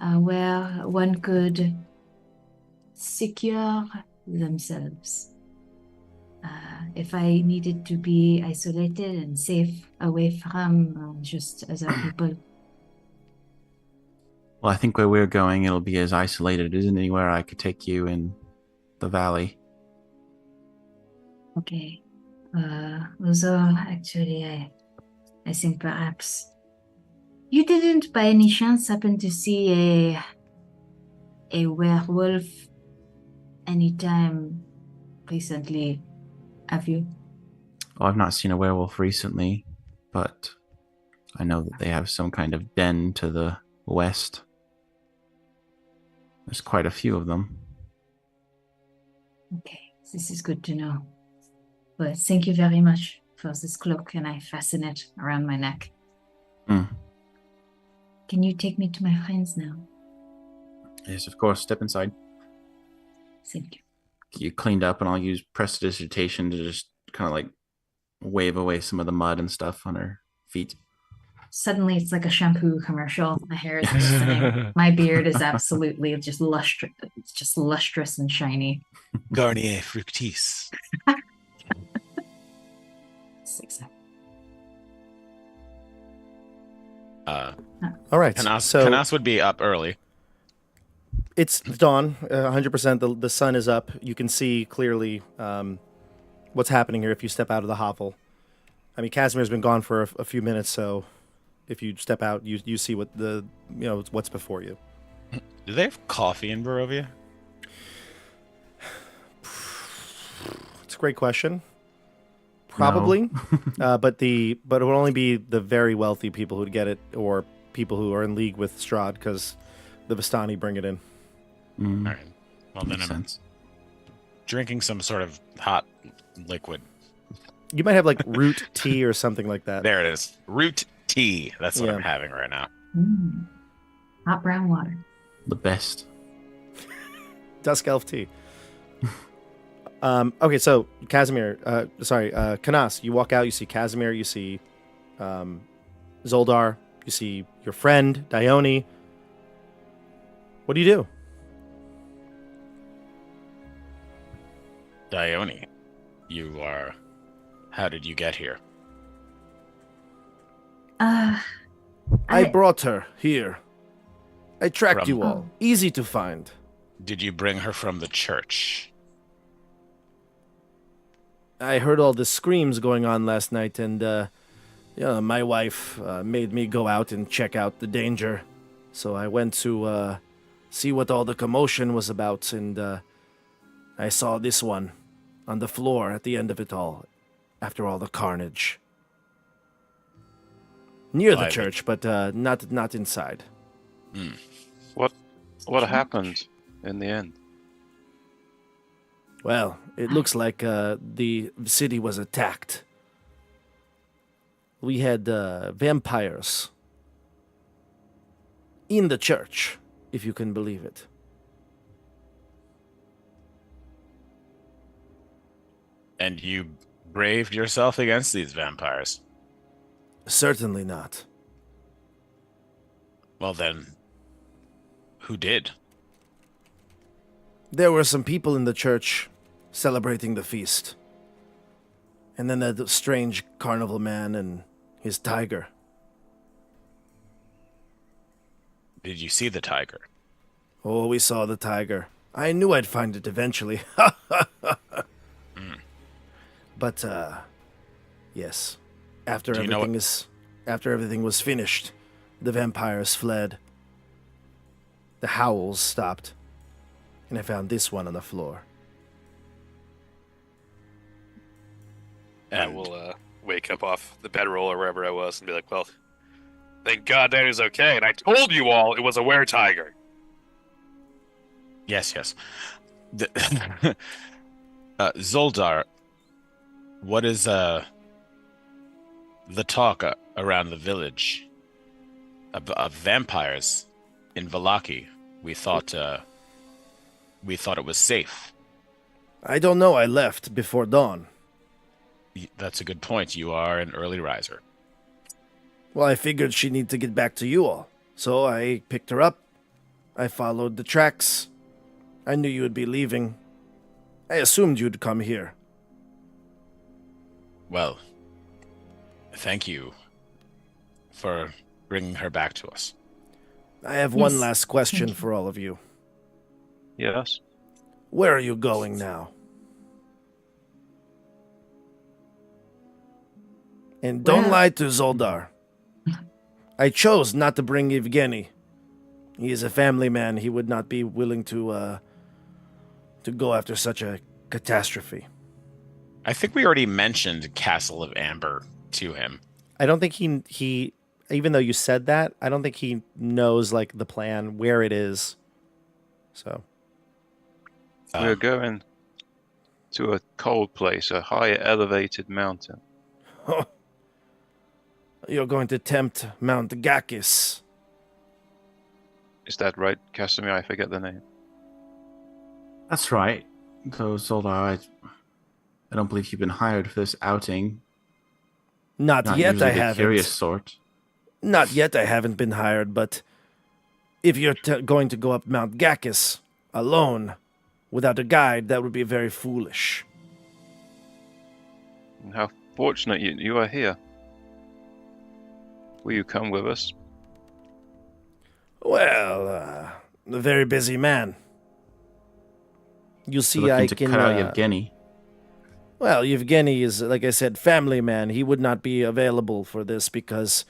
where one could secure themselves. If I needed to be isolated and safe away from just other people. Well, I think where we're going, it'll be as isolated as anywhere I could take you in the valley. Okay. Although actually I think perhaps you didn't by any chance happen to see a werewolf anytime recently, have you? Oh, I've not seen a werewolf recently, but I know that they have some kind of den to the west. There's quite a few of them. Okay, this is good to know. But thank you very much for this cloak, and I fasten it around my neck. Mm. Can you take me to my friends now? Yes, of course. Step inside. Thank you. You cleaned up, and I'll use prestidigitation to just kind of like wave away some of the mud and stuff on her feet. Suddenly, it's like a shampoo commercial. My hair is glistening. My beard is absolutely just lustrous. It's just lustrous and shiny. Garnier Fructis. All right. Canas would be up early. It's dawn, 100%. The sun is up. You can see clearly what's happening here if you step out of the hovel. I mean, Casimir's been gone for a few minutes, so if you step out, you see what what's before you. Do they have coffee in Barovia? It's a great question. Probably, No. but it would only be the very wealthy people who'd get it, or people who are in league with Strahd, because the Vistani bring it in. Mm, All right. Well, then makes I'm sense. drinking some sort of hot liquid. You might have like root tea or something like that. There it is. Root tea. That's what Yeah. I'm having right now. Hot brown water. The best. Dusk elf tea. Okay, so Canas, you walk out, you see Casimir, you see Zeldar, you see your friend, Dione. What do you do? Dione, you are... How did you get here? I brought her here. I tracked From- you all. Easy to find. Did you bring her from the church? I heard all the screams going on last night, and my wife made me go out and check out the danger. So I went to see what all the commotion was about, and I saw this one on the floor at the end of it all, after all the carnage. Near the church, but not inside. What happened in the end? Well, it looks like the city was attacked. We had vampires in the church, if you can believe it. And you braved yourself against these vampires? Certainly not. Well then, who did? There were some people in the church celebrating the feast. And then that strange carnival man and his tiger. Did you see the tiger? Oh, we saw the tiger. I knew I'd find it eventually. But, yes. After Do you know after everything was finished, the vampires fled. The howls stopped. And I found this one on the floor. I will wake up off the bedroll or wherever I was and be like, well, thank God that is okay. And I told you all it was a were-tiger. Yes. Zeldar, what is the talk around the village of vampires in Vallaki? We thought it was safe. I don't know, I left before dawn. That's a good point. You are an early riser. Well, I figured she'd need to get back to you all. So I picked her up. I followed the tracks. I knew you would be leaving. I assumed you'd come here. Well, thank you for bringing her back to us. I have one last question for all of you. Yes. Where are you going now? And don't lie to Zeldar. I chose not to bring Evgeny. He is a family man. He would not be willing to go after such a catastrophe. I think we already mentioned Castle of Amber to him. I don't think he even though you said that, I don't think he knows like the plan, where it is. So We're going to a cold place, a high elevated mountain. You're going to tempt Mount Gakis. Is that right, Casimir? I forget the name. That's right. Though, Zeldar, I don't believe you've been hired for this outing. Not yet, usually I the haven't. curious sort. Not yet, I haven't been hired, but if you're going to go up Mount Gakis alone, without a guide, that would be very foolish. And how fortunate you are here. Will you come with us? Well, a very busy man. You see, Looking I to can... cut out Yevgeny. Well, Yevgeny is, like I said, family man. He would not be available for this because,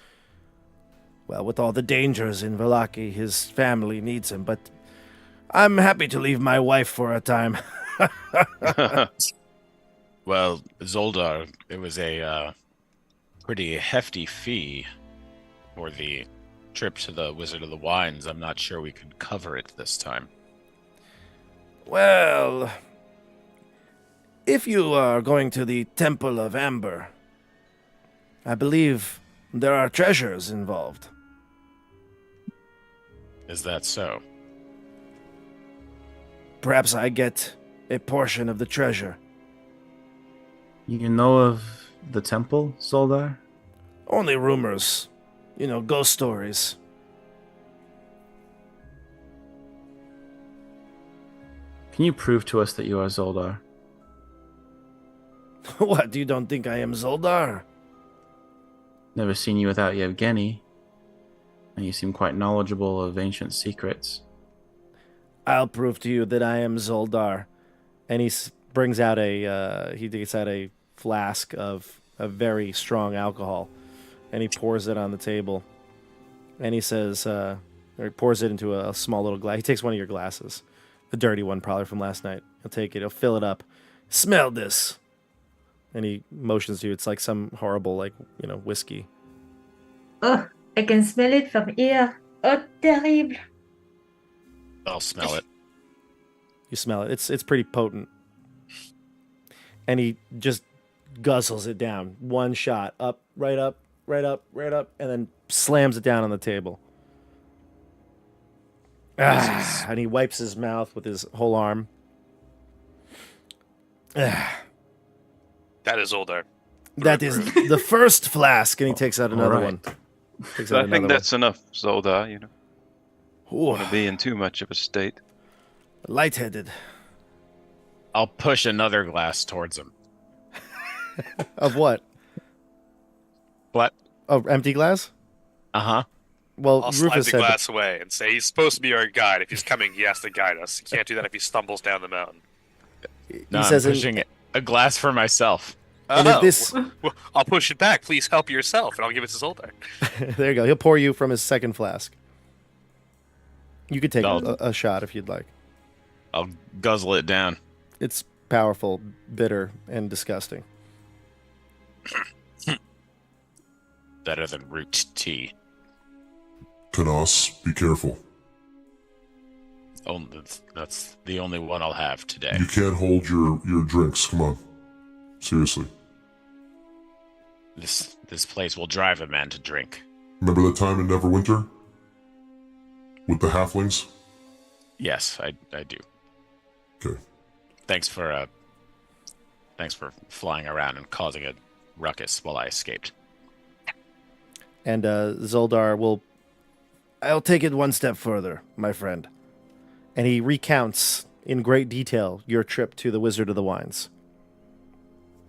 well, with all the dangers in Vallaki, his family needs him. But I'm happy to leave my wife for a time. Well, Zeldar, it was a pretty hefty fee for the trip to the Wizard of the Wines. I'm not sure we could cover it this time. Well, if you are going to the Temple of Amber, I believe there are treasures involved. Is that so? Perhaps I get a portion of the treasure. You know of the temple, Zeldar? Only rumors. Ghost stories. Can you prove to us that you are Zeldar? What, you don't think I am Zeldar? Never seen you without Yevgeny. And you seem quite knowledgeable of ancient secrets. I'll prove to you that I am Zeldar. And he brings out he takes out a flask of a very strong alcohol. And he pours it on the table. And he says, or he pours it into a small little glass. He takes one of your glasses. The dirty one, probably from last night. He'll take it. He'll fill it up. Smell this. And he motions to you. It's like some horrible, whiskey. Oh, I can smell it from here. Oh, terrible. I'll smell it. You smell it. It's pretty potent. And he just guzzles it down. One shot. Up, right up, right up, right up. And then slams it down on the table. And he wipes his mouth with his whole arm. That is Zeldar. That is the first flask, and he takes out another right. one. Takes I out think another that's enough, Zeldar. You know, one. want to be in too much of a state. Lightheaded. I'll push another glass towards him. Of what? What? Oh, empty glass? Uh-huh. Well, I'll slide Rufus the said glass away and say he's supposed to be our guide. If he's coming, he has to guide us. He can't do that if he stumbles down the mountain. No, says I'm in- pushing a glass for myself. And if this- well, I'll push it back. Please help yourself, and I'll give it to Zeldar. there you go. He'll pour you from his second flask. You could take No. a shot if you'd like. I'll guzzle it down. It's powerful, bitter, and disgusting. Better than root tea. Canas, be careful. Oh, that's the only one I'll have today. You can't hold your drinks. Come on. Seriously. This place will drive a man to drink. Remember that time in Neverwinter? With the halflings? Yes, I do. Okay. Thanks for flying around and causing a ruckus while I escaped. And Zeldar I'll take it one step further, my friend. And he recounts in great detail your trip to the Wizard of the Wines.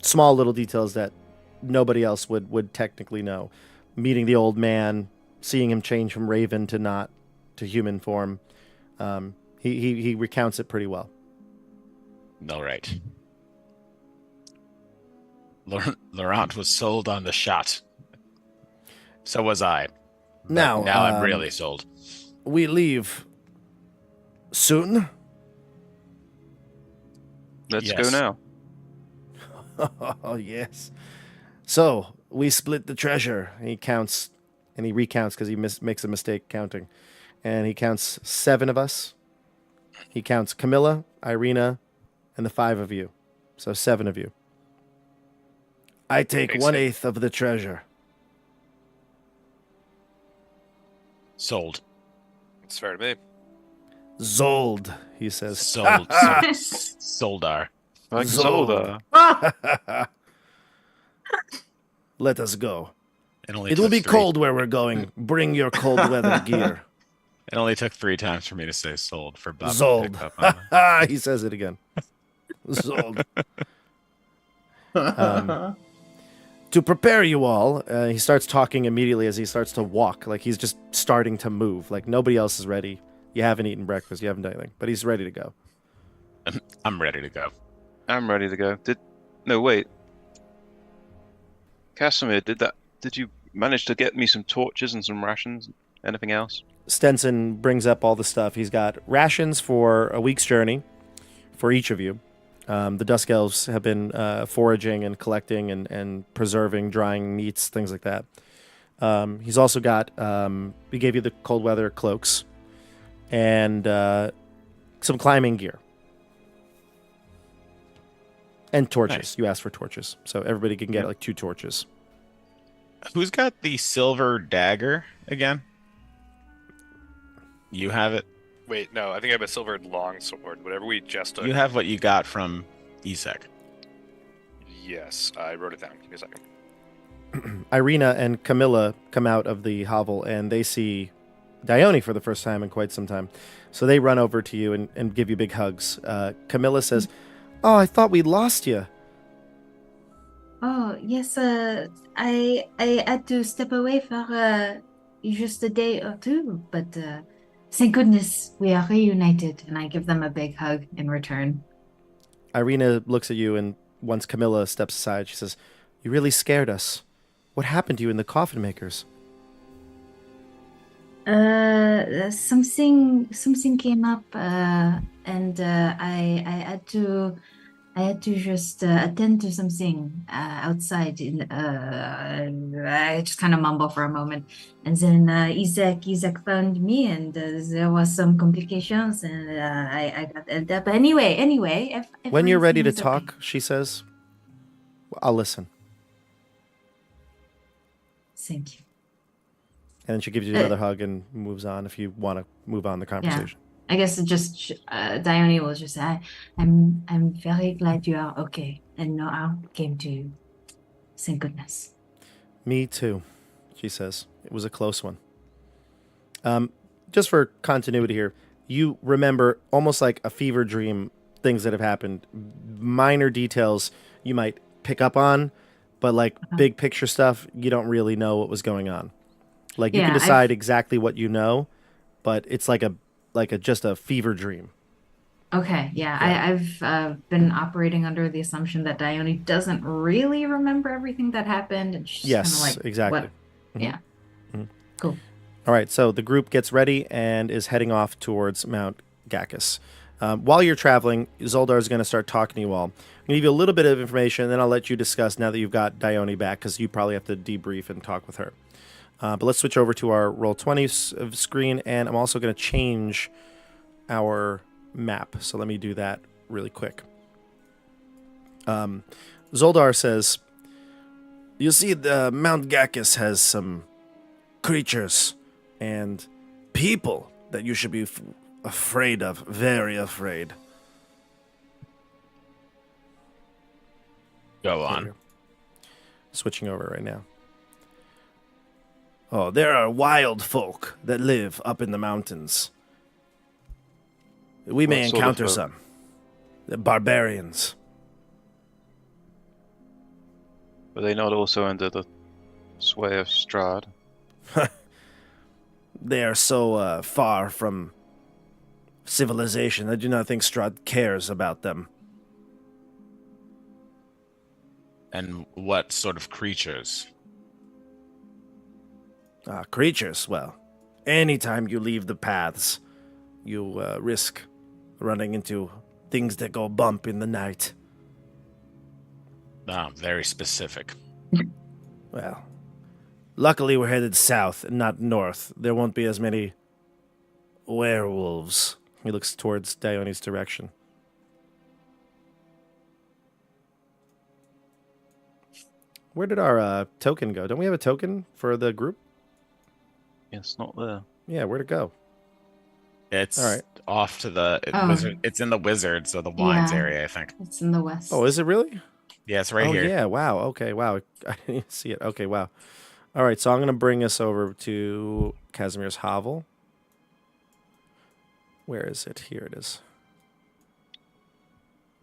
Small little details that nobody else would technically know. Meeting the old man, seeing him change from raven to human form. He recounts it pretty well. All right. Laurent was sold on the shot. So was I. But Now I'm really sold. we leave soon? Let's go Yes. now. Oh, yes. So, we split the treasure. He counts, and he recounts because he makes a mistake counting. And he counts 7 of us. He counts Camilla, Irena, and the 5 of you. So 7 of you. I take Makes 1/8 of the treasure. Sold. It's fair to me. Zold, he says. Sold. Soldar. Like Zold. Zelda. Let us go. It only It will took be 3 cold where we're going. Bring your cold weather gear. It only took 3 times for me to say sold for Bob to Zold. pick up on it. He says it again. Zold. To prepare you all, he starts talking immediately as he starts to walk. Like he's just starting to move. Like nobody else is ready. You haven't eaten breakfast. You haven't done anything. But he's ready to go. I'm ready to go. I'm ready to go. No, wait. Casimir, did you manage to get me some torches and some rations? Anything else? Stenson brings up all the stuff. He's got rations for a week's journey for each of you. The Dusk Elves have been foraging and collecting and preserving, drying meats, things like that. He's also got, he gave you the cold weather cloaks and some climbing gear. And torches. Nice. You asked for torches. So everybody can get like 2 torches. Who's got the silver dagger again? You have it. Wait, no, I think I have a silver longsword. Whatever we just took. You have what you got from Isaac. Yes, I wrote it down. Give me a second. Irena and Camilla come out of the hovel and they see Dione for the first time in quite some time. So they run over to you and give you big hugs. Camilla says, "Oh, I thought we'd lost you." Oh, yes, I had to step away for just a day or two, but thank goodness we are reunited. And I give them a big hug in return. Irena looks at you, and once Camilla steps aside, she says, "You really scared us. What happened to you in the coffin makers?" Something came up, and I had to just attend to something outside. I just kind of mumble for a moment, and then Isaac found me, and there was some complications, and I got held up. Anyway, When you're ready to everything is talk, okay. she says, "I'll listen." Thank you. And then she gives you another hug and moves on if you want to move on the conversation. I guess it just Dione will just say, I'm very glad you are okay and no harm came to you. Thank goodness. Me too, she says. It was a close one. Just for continuity here, you remember almost like a fever dream things that have happened. Minor details you might pick up on, but like big picture stuff, you don't really know what was going on. Like you can decide exactly what you know, but it's like just a fever dream. Okay, I've been operating under the assumption that Dione doesn't really remember everything that happened. And she's Yes, kind of like, exactly. what? Mhm. Yeah. Mhm. Cool. All right, so the group gets ready and is heading off towards Mount Gacus. While you're traveling, Zeldar is going to start talking to you all. I'm going to give you a little bit of information, and then I'll let you discuss now that you've got Dione back, because you probably have to debrief and talk with her. But let's switch over to our Roll20 screen, and I'm also going to change our map. So let me do that really quick. Zeldar says, "You see, the Mount Gacus has some creatures and people that you should be afraid of, very afraid." Go on. Switching over right now. Oh, there are wild folk that live up in the mountains. We may What sort of encounter folk? some. The barbarians. Were they not also under the sway of Strahd? They are so far from civilization. I do not think Strahd cares about them. And what sort of creatures? Creatures, well, Anytime you leave the paths, you risk running into things that go bump in the night. Ah, very specific. Well, luckily we're headed south and not north. There won't be as many werewolves. He looks towards Dione's direction. Where did our token go? Don't we have a token for the group? It's not there. Yeah, where'd it go? It's All right. off to the wizard. It's in the wizards or the wines Yeah. area, I think. It's in the west. Oh, is it really? Yeah, it's right oh, here. yeah. Wow. Okay. Wow. I didn't see it. Okay. Wow. All right. So I'm going to bring us over to Casimir's hovel. Where is it? Here it is.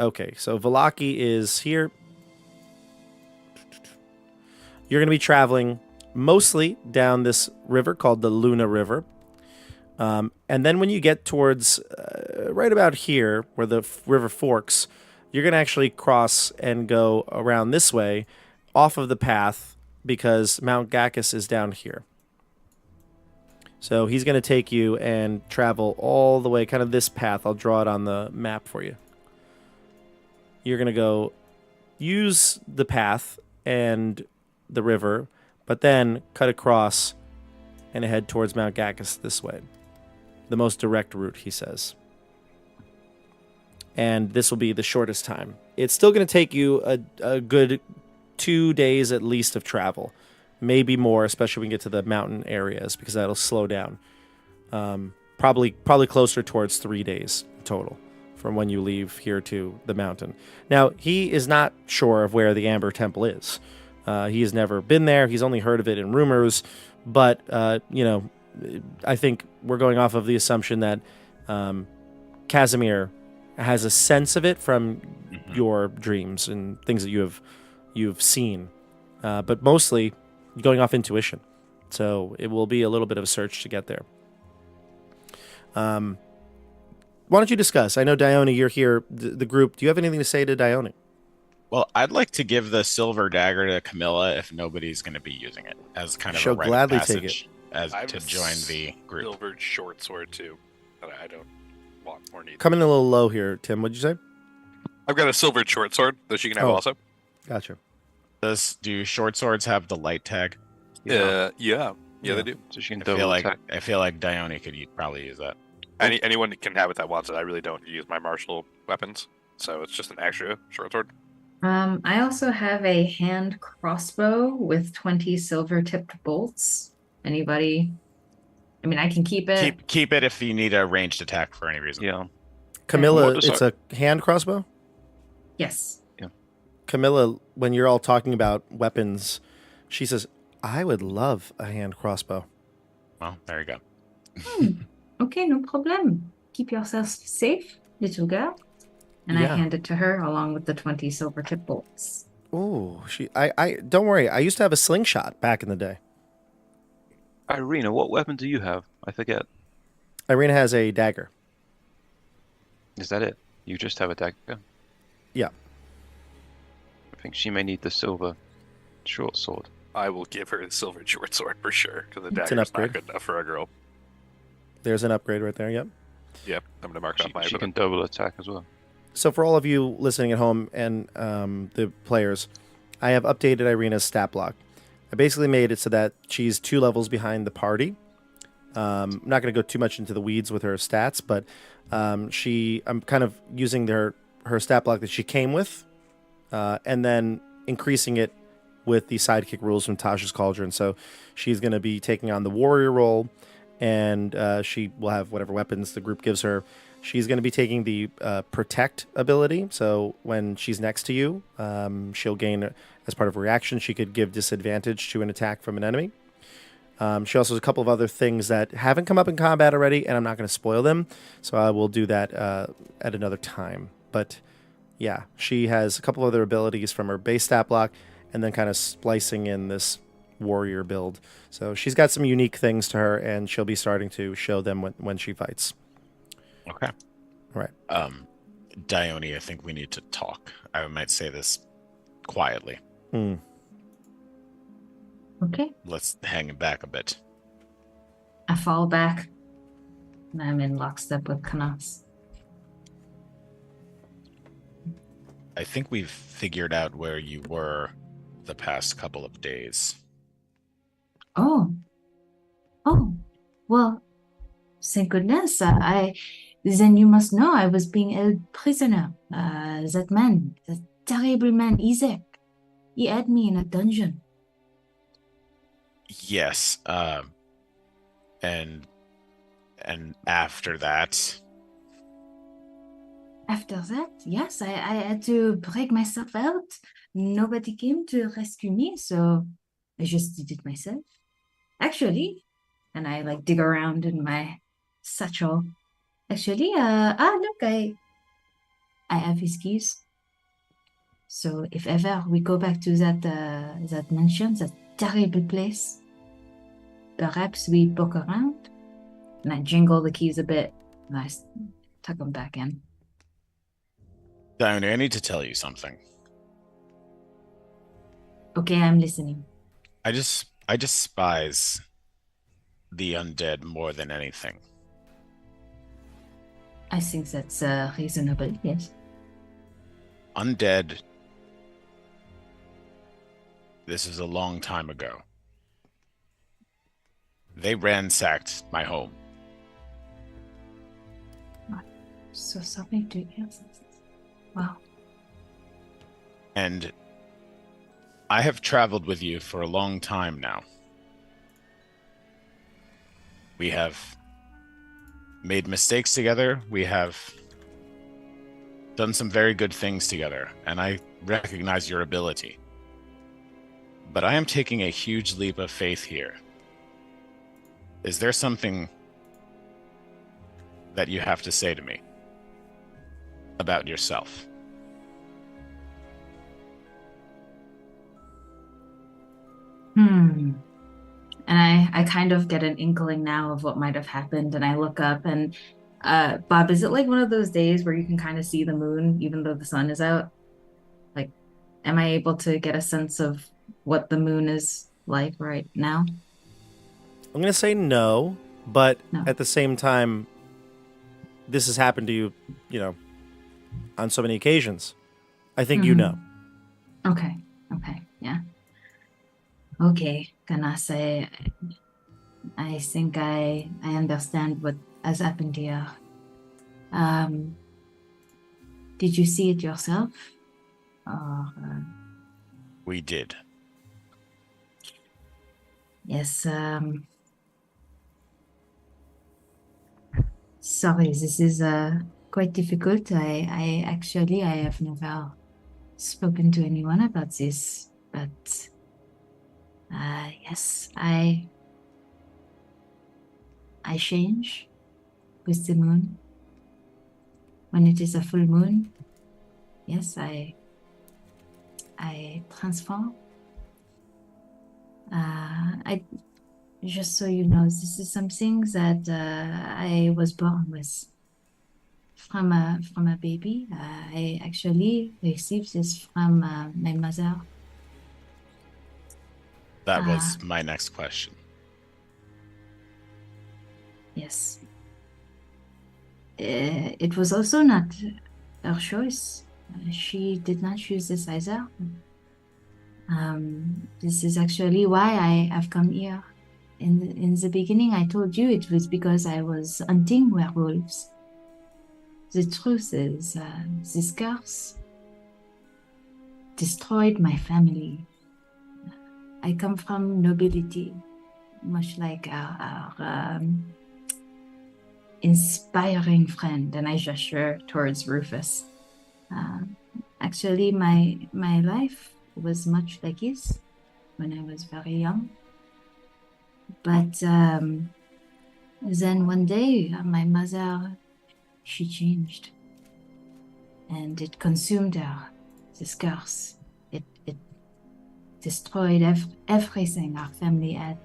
Okay. So Valaki is here. You're going to be traveling mostly down this river called the Luna River. And then when you get towards right about here where the river forks, you're going to actually cross and go around this way off of the path because Mount Gacchus is down here. So he's going to take you and travel all the way, kind of this path. I'll draw it on the map for you. You're going to go use the path and the river, but then cut across and head towards Mount Gacchus this way. The most direct route, he says. And this will be the shortest time. It's still going to take you a good 2 days at least of travel. Maybe more, especially when we get to the mountain areas, because that'll slow down. Probably closer towards 3 days total from when you leave here to the mountain. Now, he is not sure of where the Amber Temple is. He has never been there. He's only heard of it in rumors. But, I think we're going off of the assumption that Casimir has a sense of it from your dreams and things that you've seen. But mostly going off intuition. So it will be a little bit of a search to get there. Why don't you discuss? I know, Dione, you're here, the group. Do you have anything to say to Dione? Well, I'd like to give the silver dagger to Camilla if nobody's going to be using it as kind of She'll a rite gladly of take passage to join the group. Silvered short sword too. But I don't want or need. Coming a little low here, Tim. What'd you say? I've got a silvered short sword that she can have Oh. also. Gotcha. Do short swords have the light tag? Yeah, they do. So she can I double feel like attack. Dione could probably use that. Anyone can have it that wants it. I really don't use my martial weapons, so it's just an extra short sword. I also have a hand crossbow with 20 silver tipped bolts. Anybody? I mean, I can keep it. Keep it if you need a ranged attack for any reason. Yeah. Camilla, What does it's a hand crossbow? Yes. Camilla, when you're all talking about weapons, she says, I would love a hand crossbow. Well, there you go. Okay, no problem. Keep yourself safe, little girl. And Yeah. I hand it to her along with the 20 silver tip bolts. Oh, I don't worry. I used to have a slingshot back in the day. Irena, what weapon do you have? I forget. Irena has a dagger. Is that it? You just have a dagger? Yeah. I think she may need the silver short sword. I will give her the silvered short sword for sure, because the It's an dagger's upgrade. not good enough for a girl. There's an upgrade right there. Yep. Yep, I'm gonna mark She, up my she can equipment. double attack as well. So for all of you listening at home and the players, I have updated Irena's stat block. I basically made it so that she's 2 levels behind the party. I'm not going to go too much into the weeds with her stats, but I'm kind of using her stat block that she came with, and then increasing it with the sidekick rules from Tasha's Cauldron. So she's going to be taking on the warrior role, and she will have whatever weapons the group gives her. She's going to be taking the protect ability. So when she's next to you, she'll gain, as part of her reaction, she could give disadvantage to an attack from an enemy. She also has a couple of other things that haven't come up in combat already, and I'm not going to spoil them. So I will do that at another time. But yeah, she has a couple of other abilities from her base stat block, and then kind of splicing in this warrior build. So she's got some unique things to her, and she'll be starting to show them when she fights. Okay. All right. Dione, I think we need to talk. I might say this quietly. Okay. Let's hang back a bit. I fall back, and I'm in lockstep with Canas. I think we've figured out where you were the past couple of days. Oh. Well, thank goodness. Then you must know I was being held prisoner. That man, that terrible man, Isaac, he had me in a dungeon. Yes, and after that, After that, yes, I had to break myself out. Nobody came to rescue me, so I just did it myself. Actually, and I like dig around in my satchel. Actually, look, I have his keys. So if ever we go back to that mansion, that terrible place, perhaps we poke around. And I jingle the keys a bit, and I tuck them back in. Dione, I need to tell you something. Okay, I'm listening. I despise the undead more than anything. I think that's reasonable, yes. Undead. This is a long time ago. They ransacked my home. So sorry to hear this. Wow. And I have traveled with you for a long time now. We have made mistakes together. We have done some very good things together, and I recognize your ability. But I am taking a huge leap of faith here. Is there something that you have to say to me about yourself? And I kind of get an inkling now of what might have happened, and I look up and Bob, is it like one of those days where you can kind of see the moon even though the sun is out? Like, am I able to get a sense of what the moon is like right now? I'm going to say no, but No. at the same time, this has happened to you, on so many occasions. I think you know. Okay, yeah. Okay, Canas, I think I understand what has happened here. Did you see it yourself? Or, We did. yes, sorry, this is quite difficult. I actually have never spoken to anyone about this, but yes, I change with the moon. When it is a full moon, yes, I transform. I just so you know, this is something that I was born with. From a baby, I actually received this from my mother. That was my next question. Yes. It was also not her choice. She did not choose this either. This is actually why I have come here. In the beginning, I told you it was because I was hunting werewolves. The truth is, this curse destroyed my family. I come from nobility, much like our inspiring friend, and I gesture towards Rufus. Actually, my life was much like his when I was very young. But then one day, my mother, she changed, and it consumed her. This curse, it destroyed everything our family had.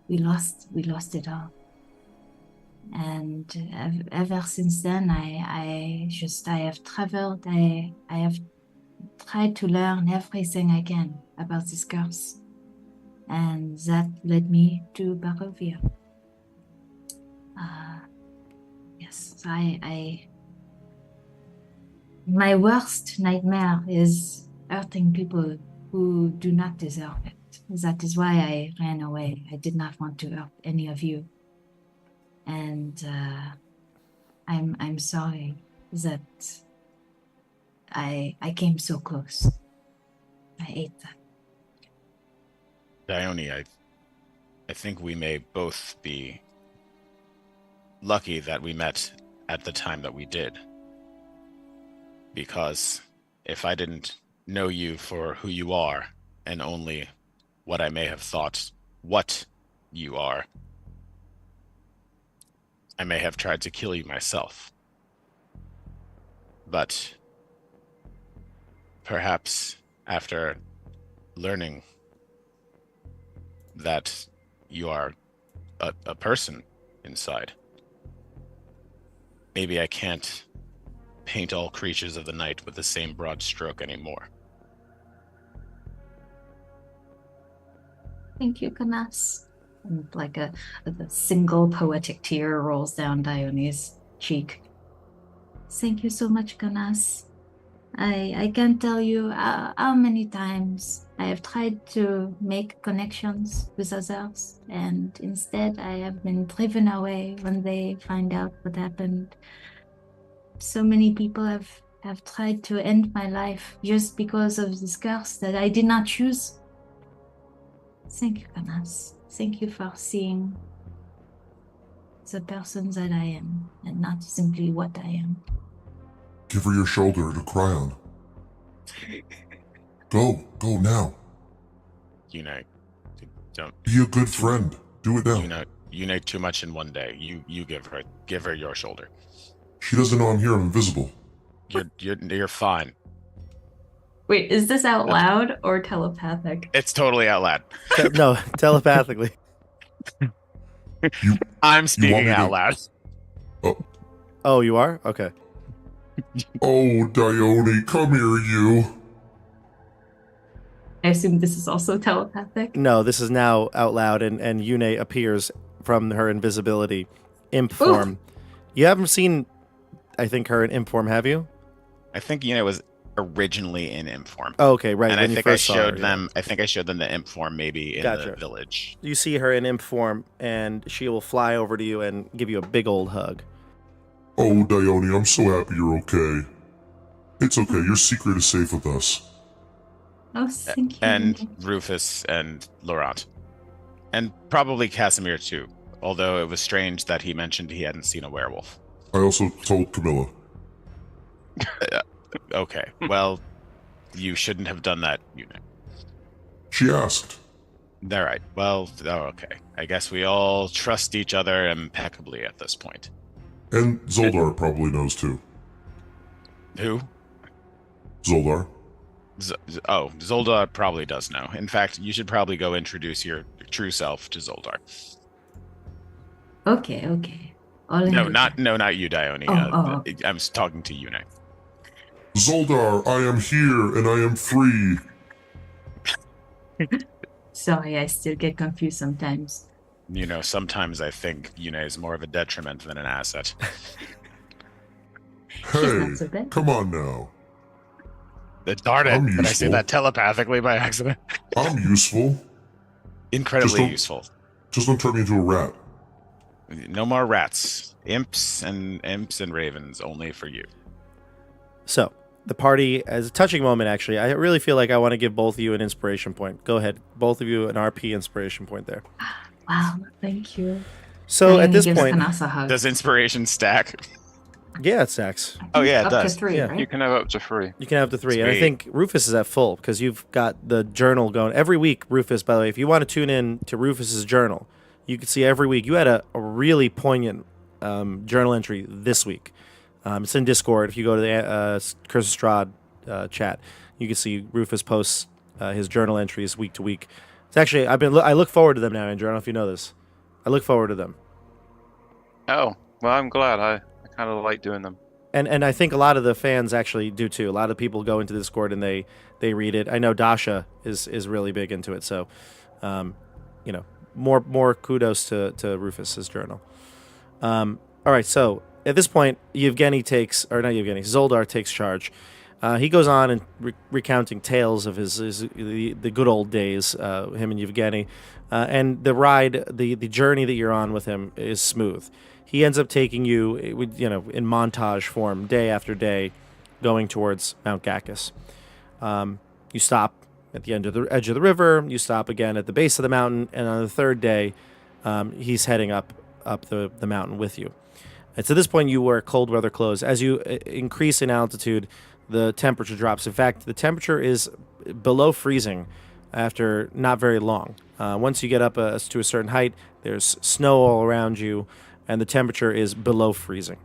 We lost it all. And ever since then, I have traveled. I have tried to learn everything I can about this curse. and that led me to Barovia. Yes, my worst nightmare is hurting people who do not deserve it. That is why I ran away. I did not want to hurt any of you. And I'm sorry that I came so close. I ate that. Dione, I think we may both be lucky that we met at the time that we did. Because if I didn't know you for who you are, and only what I may have thought what you are, I may have tried to kill you myself. But perhaps after learning that you are a person inside, maybe I can't paint all creatures of the night with the same broad stroke anymore. Thank you, Canas. And like a single poetic tear rolls down Dione's cheek. Thank you so much, Canas. I can't tell you how many times I have tried to make connections with others, and instead I have been driven away when they find out what happened. So many people have tried to end my life just because of this curse that I did not choose. Thank you, Canas. Thank you for seeing the person that I am, and not simply what I am. Give her your shoulder to cry on. Go now. Unite. Don't Be a good friend. Do it now. unite too much in one day. You give her your shoulder. She doesn't know I'm here. I'm invisible. You're fine. Wait, is this out loud or telepathic? It's totally out loud. No, telepathically. I'm speaking out loud. Oh, you are? Okay. Oh, Dione, come here, you. I assume this is also telepathic. No, this is now out loud, and Yune appears from her invisibility imp form. You haven't seen, I think, her in imp form, have you? I think was originally in imp form. Oh, okay, right. And when I you think I first saw her, showed them. I think I showed them the imp form maybe in the village. You see her in imp form, and she will fly over to you and give you a big old hug. Oh, Dione, I'm so happy you're okay. It's okay. Your secret is safe with us. Oh, thank you. And Rufus and Laurent. And probably Casimir too. Although it was strange that he mentioned he hadn't seen a werewolf. I also told Camilla. Okay, well, you shouldn't have done that, She asked. All right, well, okay. I guess we all trust each other impeccably at this point. And Zeldar probably knows too. Who? Zeldar. Zeldar probably does know. In fact, you should probably go introduce your true self to Zeldar. Okay. No, not you, Dione. I'm talking to Yune. Zeldar, I am here and I am free. Sorry, I still get confused sometimes. Sometimes I think Yune is more of a detriment than an asset. Hey, come on now. Darn it, did I say that telepathically by accident? I'm useful. Incredibly useful. Just don't turn me into a rat. No more rats. Imps and ravens, only for you. So, the party, as a touching moment, actually, I really feel like I want to give both of you an inspiration point. Go ahead. Both of you an RP inspiration point there. Wow, thank you. So, at this point... Does inspiration stack? Yeah, it stacks. Oh, yeah, it up does. to 3, Yeah. right? You can have up to 3. You can have the 3. Sweet. And I think Rufus is at full, because you've got the journal going. Every week, Rufus, by the way, if you want to tune in to Rufus's journal, you can see every week. You had a really poignant journal entry this week. It's in Discord. If you go to the Curse of Strahd chat, you can see Rufus posts his journal entries week to week. It's actually I look forward to them now, Andrew. I don't know if you know this. I look forward to them. Oh, well, I'm glad. I kind of like doing them. And I think a lot of the fans actually do too. A lot of people go into Discord and they read it. I know Dasha is really big into it. So You know, more kudos to Rufus's journal. All right, so at this point, Zeldar takes charge. He goes on and recounting tales of the good old days, him and Yevgeny, and the ride, the journey that you're on with him is smooth. He ends up taking you, in montage form, day after day, going towards Mount Gacchus. You stop at the edge of the river. You stop again at the base of the mountain, and on the third day, he's heading up the mountain with you. And so at this point, you wear cold weather clothes. As you increase in altitude, the temperature drops. In fact, the temperature is below freezing after not very long. Once you get up to a certain height, there's snow all around you, and the temperature is below freezing.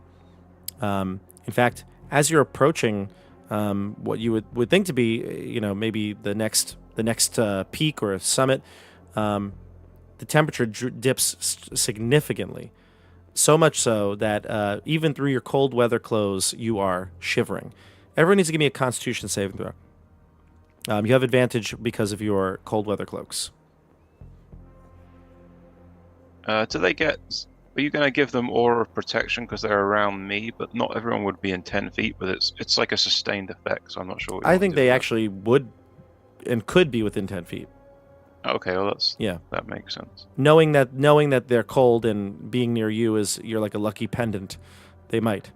In fact, as you're approaching what you would think to be, maybe the next peak or summit, the temperature dips significantly. So much so that even through your cold weather clothes, you are shivering. Everyone needs to give me a Constitution saving throw. You have advantage because of your cold weather cloaks. Do they get? Are you going to give them aura of protection because they're around me? But not everyone would be in 10 feet. But it's like a sustained effect, so I'm not sure. I think they actually would and could be within 10 feet. Okay, well that makes sense. Knowing that they're cold and being near you you're like a lucky pendant, they might.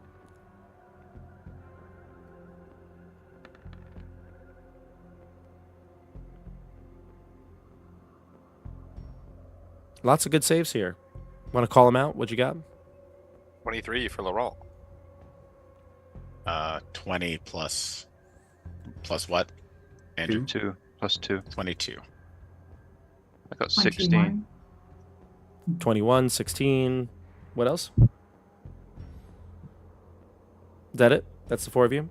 Lots of good saves here. Want to call them out? What you got? 23 for Laurent. 20 plus what? Andrew? 2 plus 2. 22. I got 16. 21. 21, 16. What else? Is that it? That's the four of you?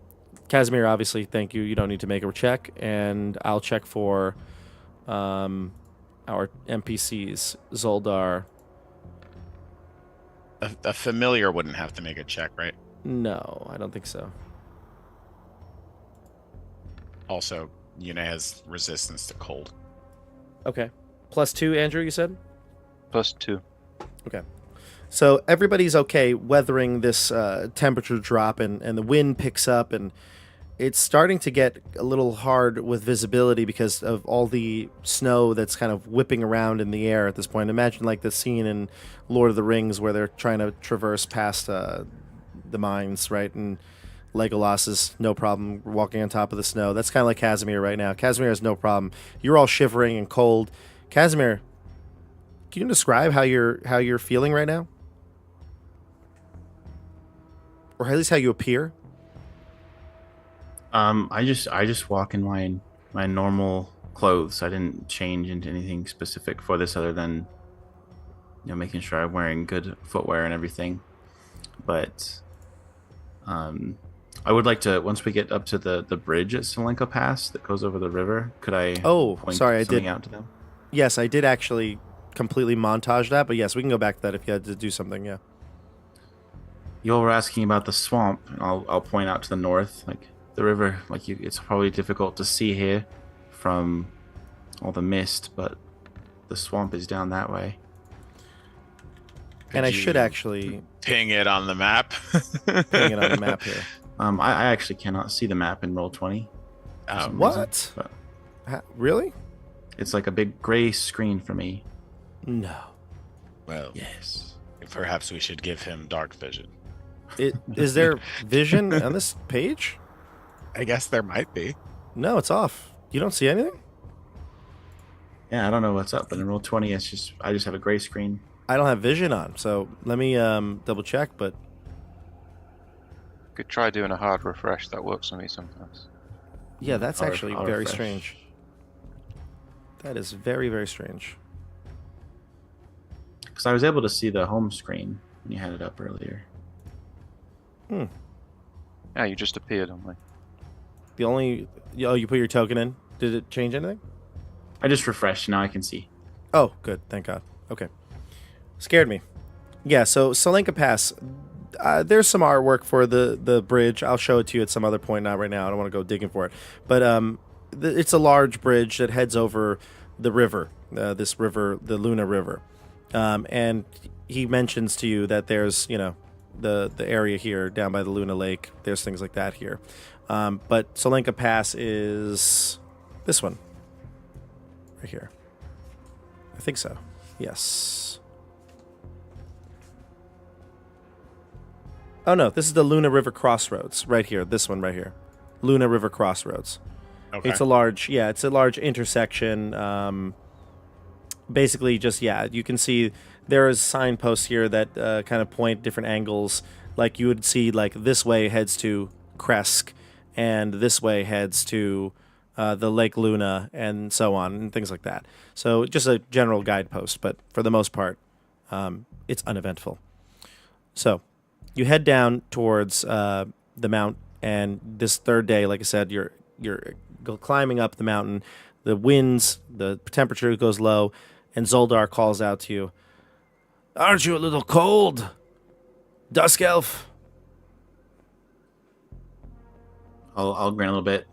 Casimir, obviously, thank you. You don't need to make a check. And I'll check for our NPCs. Zeldar. A familiar wouldn't have to make a check, right? No, I don't think so. Also, Yuna has resistance to cold. Okay. +2, Andrew, you said? Plus 2. Okay. So everybody's okay weathering this temperature drop, and the wind picks up, and it's starting to get a little hard with visibility because of all the snow that's kind of whipping around in the air at this point. Imagine like the scene in Lord of the Rings where they're trying to traverse past the mines, right? And Legolas is no problem walking on top of the snow. That's kind of like Casimir right now. Casimir has no problem. You're all shivering and cold. Casimir, can you describe how you're feeling right now? Or at least how you appear? I just walk in my normal clothes. I didn't change into anything specific for this other than making sure I'm wearing good footwear and everything. But I would like to, once we get up to the bridge at Salenka Pass that goes over the river, could I point something out to them? Yes, I did actually completely montage that, but yes, we can go back to that if you had to do something, yeah. You all were asking about the swamp, and I'll point out to the north, like the river, it's probably difficult to see here from all the mist, but the swamp is down that way. And I should actually ping it on the map. ping it on the map here. I actually cannot see the map in Roll20. What? Really? It's like a big gray screen for me. No. Well, yes. Perhaps we should give him dark vision. Is there vision on this page? I guess there might be. No, it's off. You don't see anything? Yeah, I don't know what's up, but in Roll20, I just have a gray screen. I don't have vision on, so let me double check, but Could try doing a hard refresh. That works for me sometimes. yeah, that's actually I'll very refresh. strange. That is very, very strange. Because I was able to see the home screen when you had it up earlier. Yeah, you just appeared on my. You put your token in. Did it change anything? I just refreshed, now I can see. Oh, good. Thank God. Okay. Scared me. Yeah, so Salenka Pass. There's some artwork for the bridge. I'll show it to you at some other point, not right now. I don't want to go digging for it. But it's a large bridge that heads over the river, this river, the Luna River. And he mentions to you that there's, the area here down by the Luna Lake. There's things like that here. But Solenka Pass is this one right here. I think so. Yes. Oh, no. This is the Luna River Crossroads right here. This one right here. Luna River Crossroads. Okay. It's a large intersection. Basically, you can see there is signposts here that kind of point different angles. Like you would see, like this way heads to Kresk, and this way heads to the Lake Luna, and so on, and things like that. So just a general guidepost, but for the most part, it's uneventful. So you head down towards the mount, and this third day, like I said, you're climbing up the mountain. The winds, the temperature goes low, and Zeldar calls out to you, "Aren't you a little cold, Dusk Elf?" I'll grin a little bit.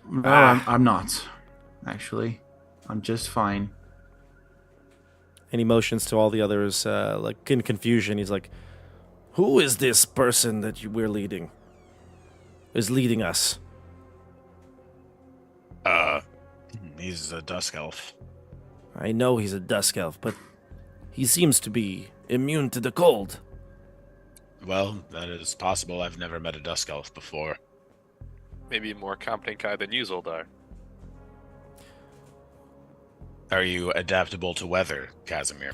No, I'm not. Actually, I'm just fine. And he motions to all the others, like in confusion. He's like, "Who is this person that we're leading? Is leading us?" He's a Dusk Elf. I know he's a Dusk Elf, but he seems to be immune to the cold. Well, that is possible. I've never met a Dusk Elf before. Maybe a more competent guy than you, Zeldar. Are you adaptable to weather, Casimir?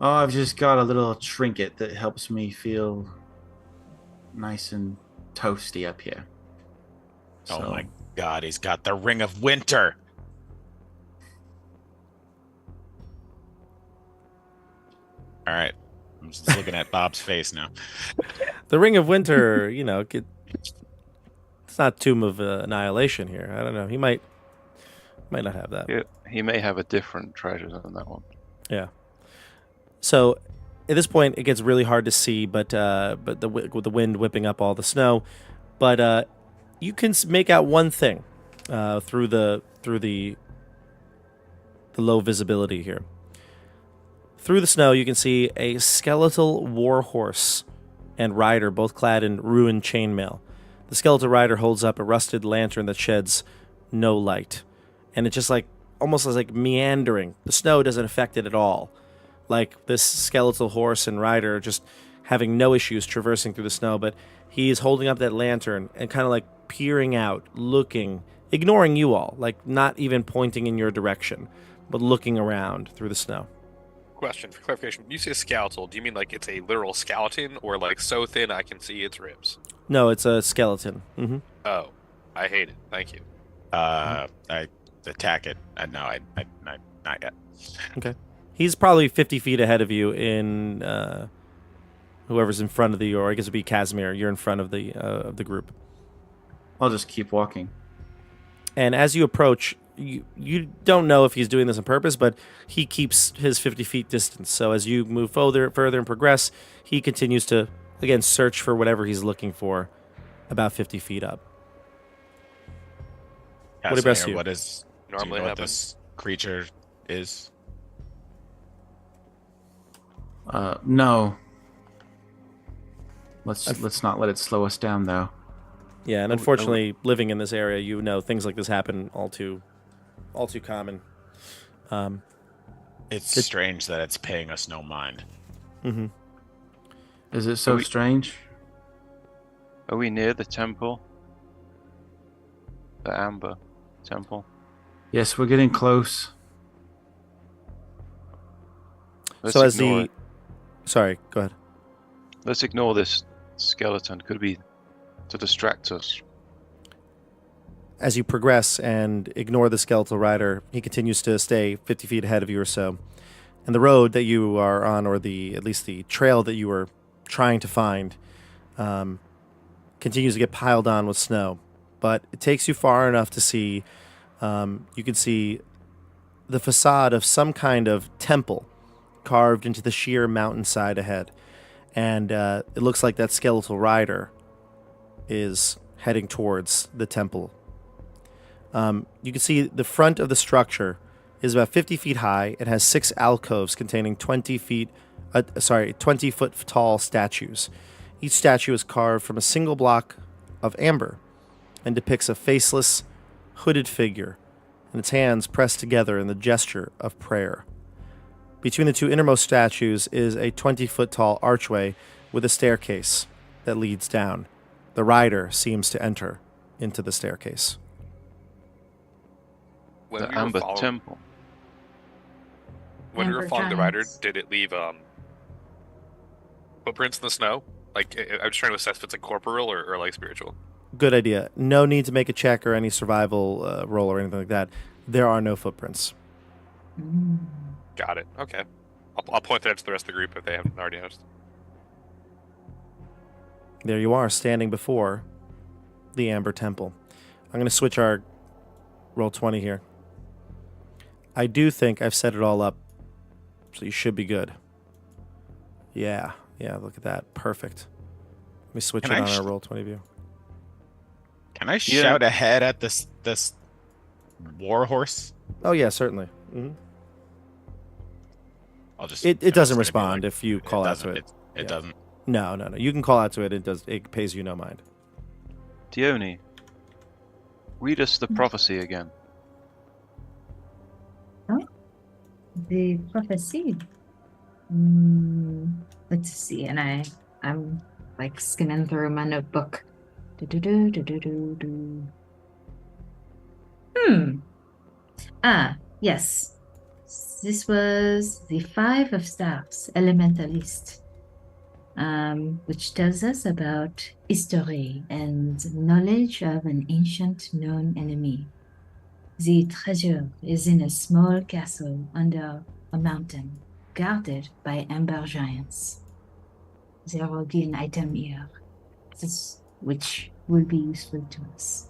Oh, I've just got a little trinket that helps me feel nice and toasty up here. Oh So- my god, he's got the Ring of Winter! Alright. I'm just looking at Bob's face now. The Ring of Winter, it's not Tomb of Annihilation here. I don't know. He might not have that. Yeah, he may have a different treasure than that one. Yeah. So at this point, it gets really hard to see, but with the wind whipping up all the snow, but you can make out one thing through the low visibility here. Through the snow, you can see a skeletal war horse and rider, both clad in ruined chainmail. The skeletal rider holds up a rusted lantern that sheds no light, and it's just almost like meandering. The snow doesn't affect it at all. Like this skeletal horse and rider are just having no issues traversing through the snow, but he is holding up that lantern and kind of like peering out, looking, ignoring you all, like not even pointing in your direction, but looking around through the snow. Question for clarification: when you say skeletal, do you mean like it's a literal skeleton, or like so thin I can see its ribs? No, it's a skeleton. Mm-hmm. Oh, I hate it. Thank you. I attack it. No, not yet. Okay. He's probably 50 feet ahead of you in whoever's in front of or I guess it'd be Casimir. You're in front of the group. I'll just keep walking. And as you approach, you don't know if he's doing this on purpose, but he keeps his 50 feet distance. So as you move further and progress, he continues to, again, search for whatever he's looking for about 50 feet up. What about you? What is Normally do you know what happens. this creature is? No. Let's not let it slow us down, though. Yeah, and unfortunately, living in this area, things like this happen all too common. It's strange that it's paying us no mind. Mm-hmm. Is it so strange? Are we near the temple? The Amber Temple? Yes, we're getting close. So as ignore it. Sorry, go ahead. Let's ignore this skeleton. Could be to distract us. As you progress and ignore the skeletal rider, he continues to stay 50 feet ahead of you or so. And the road that you are on, or at least the trail that you were trying to find, continues to get piled on with snow. But it takes you far enough to see, you can see the facade of some kind of temple carved into the sheer mountainside ahead. And it looks like that skeletal rider is heading towards the temple. You can see the front of the structure is about 50 feet high. It has 6 alcoves containing 20 foot tall statues. Each statue is carved from a single block of amber and depicts a faceless, hooded figure, and its hands pressed together in the gesture of prayer. Between the 2 innermost statues is a 20-foot tall archway with a staircase that leads down. The rider seems to enter into the staircase. When The we were Amber following, Temple. when we were Amber following the rider, giants. did it leave footprints in the snow? Like, I'm just trying to assess if it's like corporeal or like spiritual. Good idea. No need to make a check or any survival roll or anything like that. There are no footprints. Mm. Got it. Okay. I'll point that out to the rest of the group if they haven't already noticed. There you are, standing before the Amber Temple. I'm going to switch our roll 20 here. I do think I've set it all up, so you should be good. Yeah, look at that. Perfect. Let me switch Can it I on our sh- roll 20 view. Can I shout ahead at this war horse? Oh, yeah, certainly. Mm-hmm. I'll just. It it's doesn't gonna be respond like- if you call out to it. It Yeah. doesn't. No. You can call out to it. It pays you no mind. Dione, read us the prophecy again. The prophecy. Let's see, and I'm like skimming through my notebook. Yes. This was the 5 of Staffs, Elementalist, which tells us about history and knowledge of an ancient known enemy. The treasure is in a small castle under a mountain, guarded by amber giants. There will be an item here, which will be useful to us.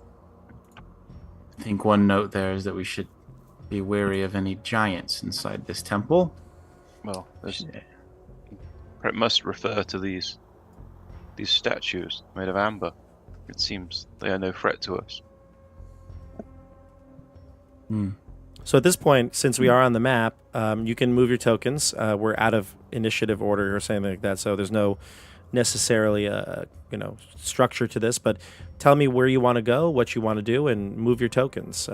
I think one note there is that we should be wary of any giants inside this temple. Well, it must refer to these statues made of amber. It seems they are no threat to us. So at this point, since we are on the map, you can move your tokens. We're out of initiative order or something like that, so there's no necessarily structure to this. But tell me where you want to go, what you want to do, and move your tokens.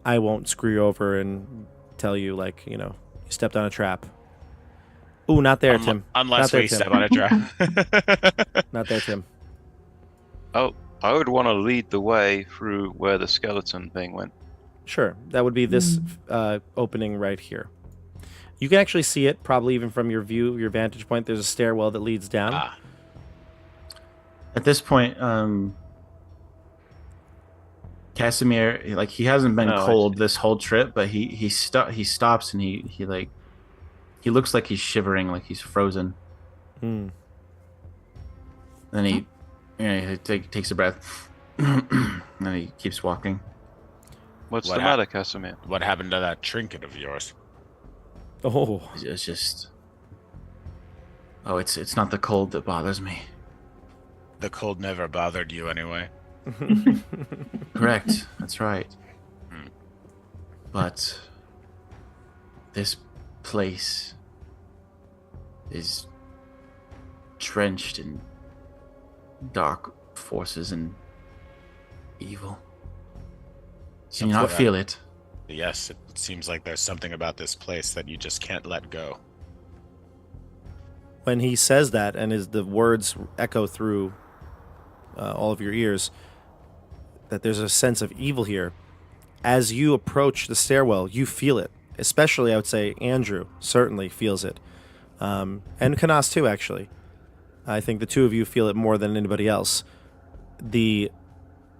I won't screw you over and tell you you stepped on a trap. Ooh, not there, Tim. Unless Not there, we Tim. step on a trap. Not there, Tim. Oh, I would want to lead the way through where the skeleton thing went. Sure, that would be this opening right here. You can actually see it, probably even from your vantage point. There's a stairwell that leads down. At this point, Casimir, he hasn't been cold this whole trip, but he stops and he looks like he's shivering, like he's frozen. Then he takes a breath, and then he keeps walking. What's What the matter, Casimir? What happened to that trinket of yours? Oh, It's just, it's not the cold that bothers me. The cold never bothered you anyway. Correct. That's right. But this place is drenched in dark forces and evil. Can you not feel it? Yes, it seems like there's something about this place that you just can't let go. when he says that and the words echo through all of your ears, that there's a sense of evil here. As you approach the stairwell, you feel it. Especially, I would say, Andrew certainly feels it. And Canas too, actually. I think the two of you feel it more than anybody else. The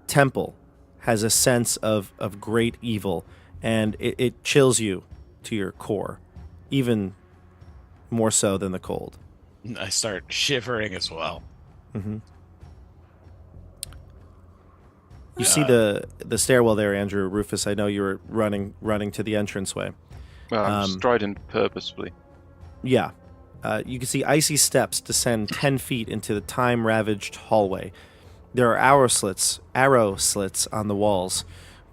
temple has a sense of great evil, and it chills you to your core, even more so than the cold. I start shivering as well. Mm-hmm. You see the stairwell there, Andrew. Rufus, I know you were running to the entranceway. Well, I'm striding purposefully. Yeah. You can see icy steps descend 10 feet into the time-ravaged hallway. There are arrow slits on the walls,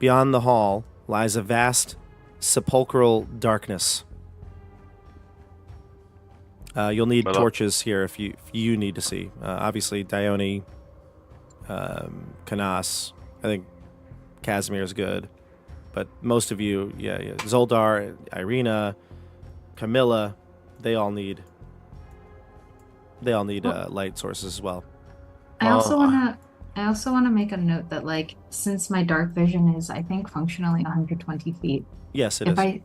Beyond the hall lies a vast sepulchral darkness. You'll need torches here if you need to see. Obviously, Dione, Canas, I think Casimir's good. But most of you, Zeldar, Irena, Camilla, they all need light sources as well. I also want to make a note that, like, since my dark vision is, I think, functionally 120 feet. Yes, it is.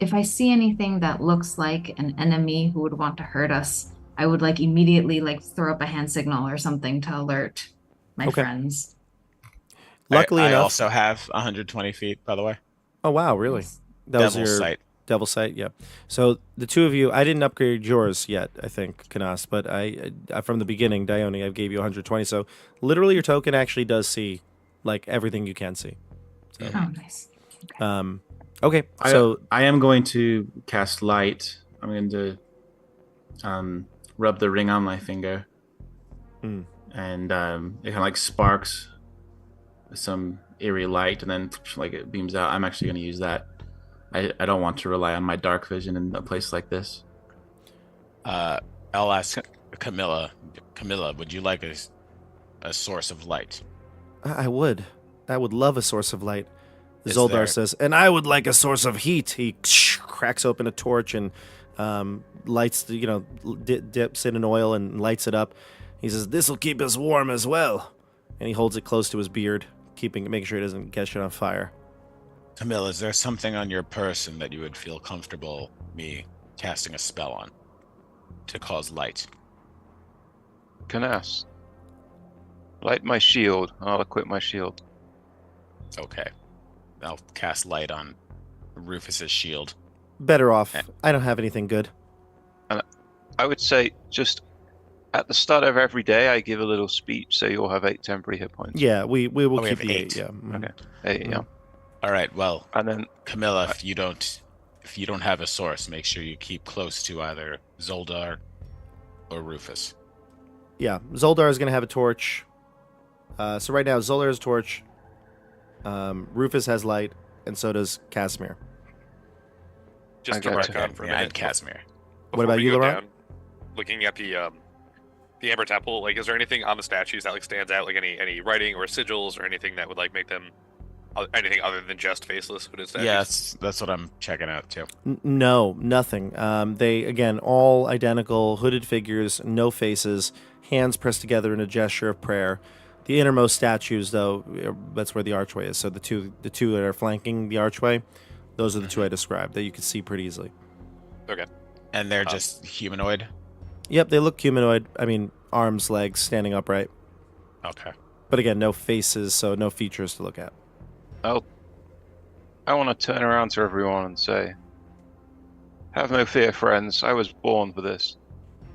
If I see anything that looks like an enemy who would want to hurt us, I would like immediately like throw up a hand signal or something to alert my friends. Luckily I enough, also have 120 feet, by the way. Oh wow, really? That Devil's was your sight. Devil sight, yeah. So the two of you, I didn't upgrade yours yet, I think, Canas, but I from the beginning, Dione, I gave you 120. So literally, your token actually does see like everything you can see. So, Oh, nice. Okay, so I am going to cast light. I'm going to rub the ring on my finger, and it kind of like sparks some eerie light, and then like it beams out. I'm actually going to use that. I don't want to rely on my dark vision in a place like this. I'll ask Camilla. Camilla, would you like a source of light? I would love a source of light. Is Zeldar there- says, and I would like a source of heat. He cracks open a torch and lights the, dips it in oil and lights it up. He says, "This will keep us warm as well." And he holds it close to his beard, making sure it doesn't catch it on fire. Camilla, is there something on your person that you would feel comfortable me casting a spell on to cause light? Canas. Light my shield. I'll equip my shield. Okay. I'll cast light on Rufus's shield. Better off. I don't have anything good. And I would say just at the start of every day, I give a little speech, so you'll have 8 temporary hit points. Yeah, we will we keep have the 8. 8. Yeah. Mhm. Okay. 8, yeah. All right. Well, And then Camilla, if you don't have a source, make sure you keep close to either Zeldar or Rufus. Yeah, Zeldar is going to have a torch. So right now, Zeldar has a torch. Rufus has light, and so does Casimir. Just I to gotcha. back on for a minute. And Casimir. What about Before we you, go Laurent? down, looking at the Amber Temple, like, is there anything on the statues that like stands out, like any writing or sigils or anything that would like make them anything other than just faceless hooded statues? Yeah, that's what I'm checking out too. No, nothing. They, again, all identical, hooded figures, no faces, hands pressed together in a gesture of prayer. The innermost statues, though, that's where the archway is. So the two that are flanking the archway, those are the two I described that you can see pretty easily. Okay. And they're just humanoid? Yep, they look humanoid. I mean, arms, legs, standing upright. Okay. But again, no faces, so no features to look at. I want to turn around to everyone and say, "Have no fear, friends. I was born for this."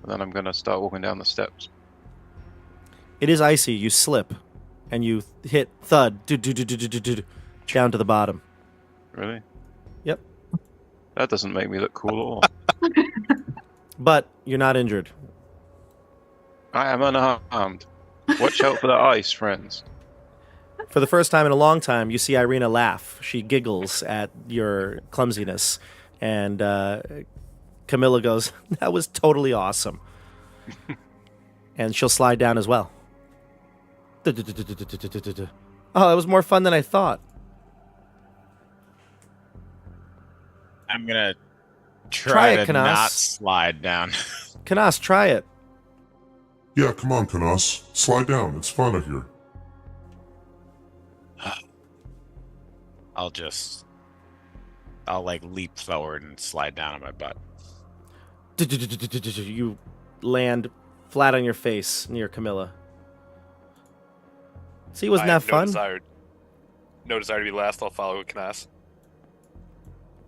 And then I'm going to start walking down the steps. It is icy. You slip, and you hit thud down to the bottom. Really? Yep. That doesn't make me look cool at all. But you're not injured. I am unharmed. Watch out for the ice, friends. For the first time in a long time, you see Irena laugh. She giggles at your clumsiness. And Camilla goes, "That was totally awesome." And she'll slide down as well. Oh, that was more fun than I thought. I'm going to Try try it, to Canas. not slide down. Canas, try it. Yeah, come on, Canas. Slide down. It's fun out here. I'll like leap forward and slide down on my butt. You land flat on your face near Camilla. See, wasn't I that have fun? No desire to be last. I'll follow Canas.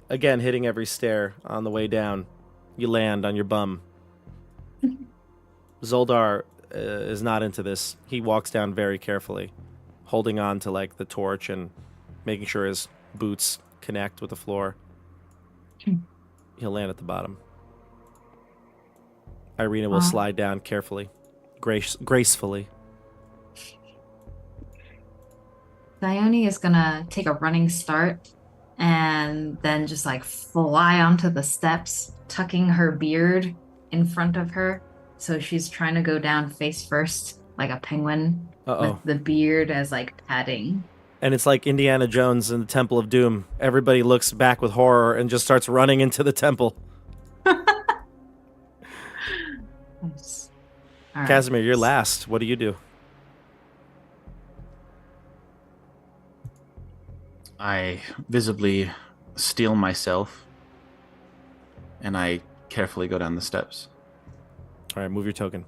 Again, hitting every stair on the way down. You land on your bum. Zeldar is not into this. He walks down very carefully, holding on to like the torch and making sure his boots connect with the floor. He'll land at the bottom. Irena will slide down carefully, gracefully. Dione is gonna take a running start and then just like fly onto the steps, tucking her beard in front of her. So she's trying to go down face first, like a penguin, Uh-oh. with the beard as like padding. And it's like Indiana Jones in the Temple of Doom. Everybody looks back with horror and just starts running into the temple. Nice. All right. Casimir, you're last. What do you do? I visibly steel myself, and I carefully go down the steps. All right, move your token.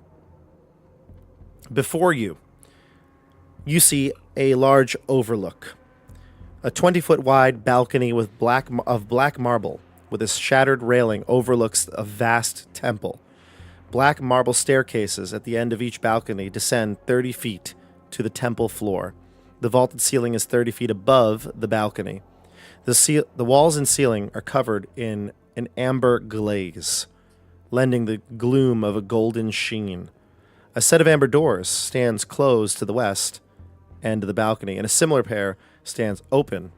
Before you, you see a large overlook. A 20-foot wide balcony with black marble with a shattered railing overlooks a vast temple. Black marble staircases at the end of each balcony descend 30 feet to the temple floor. The vaulted ceiling is 30 feet above the balcony. The walls and ceiling are covered in an amber glaze, lending the gloom of a golden sheen. A set of amber doors stands closed to the west end of the balcony, and a similar pair stands open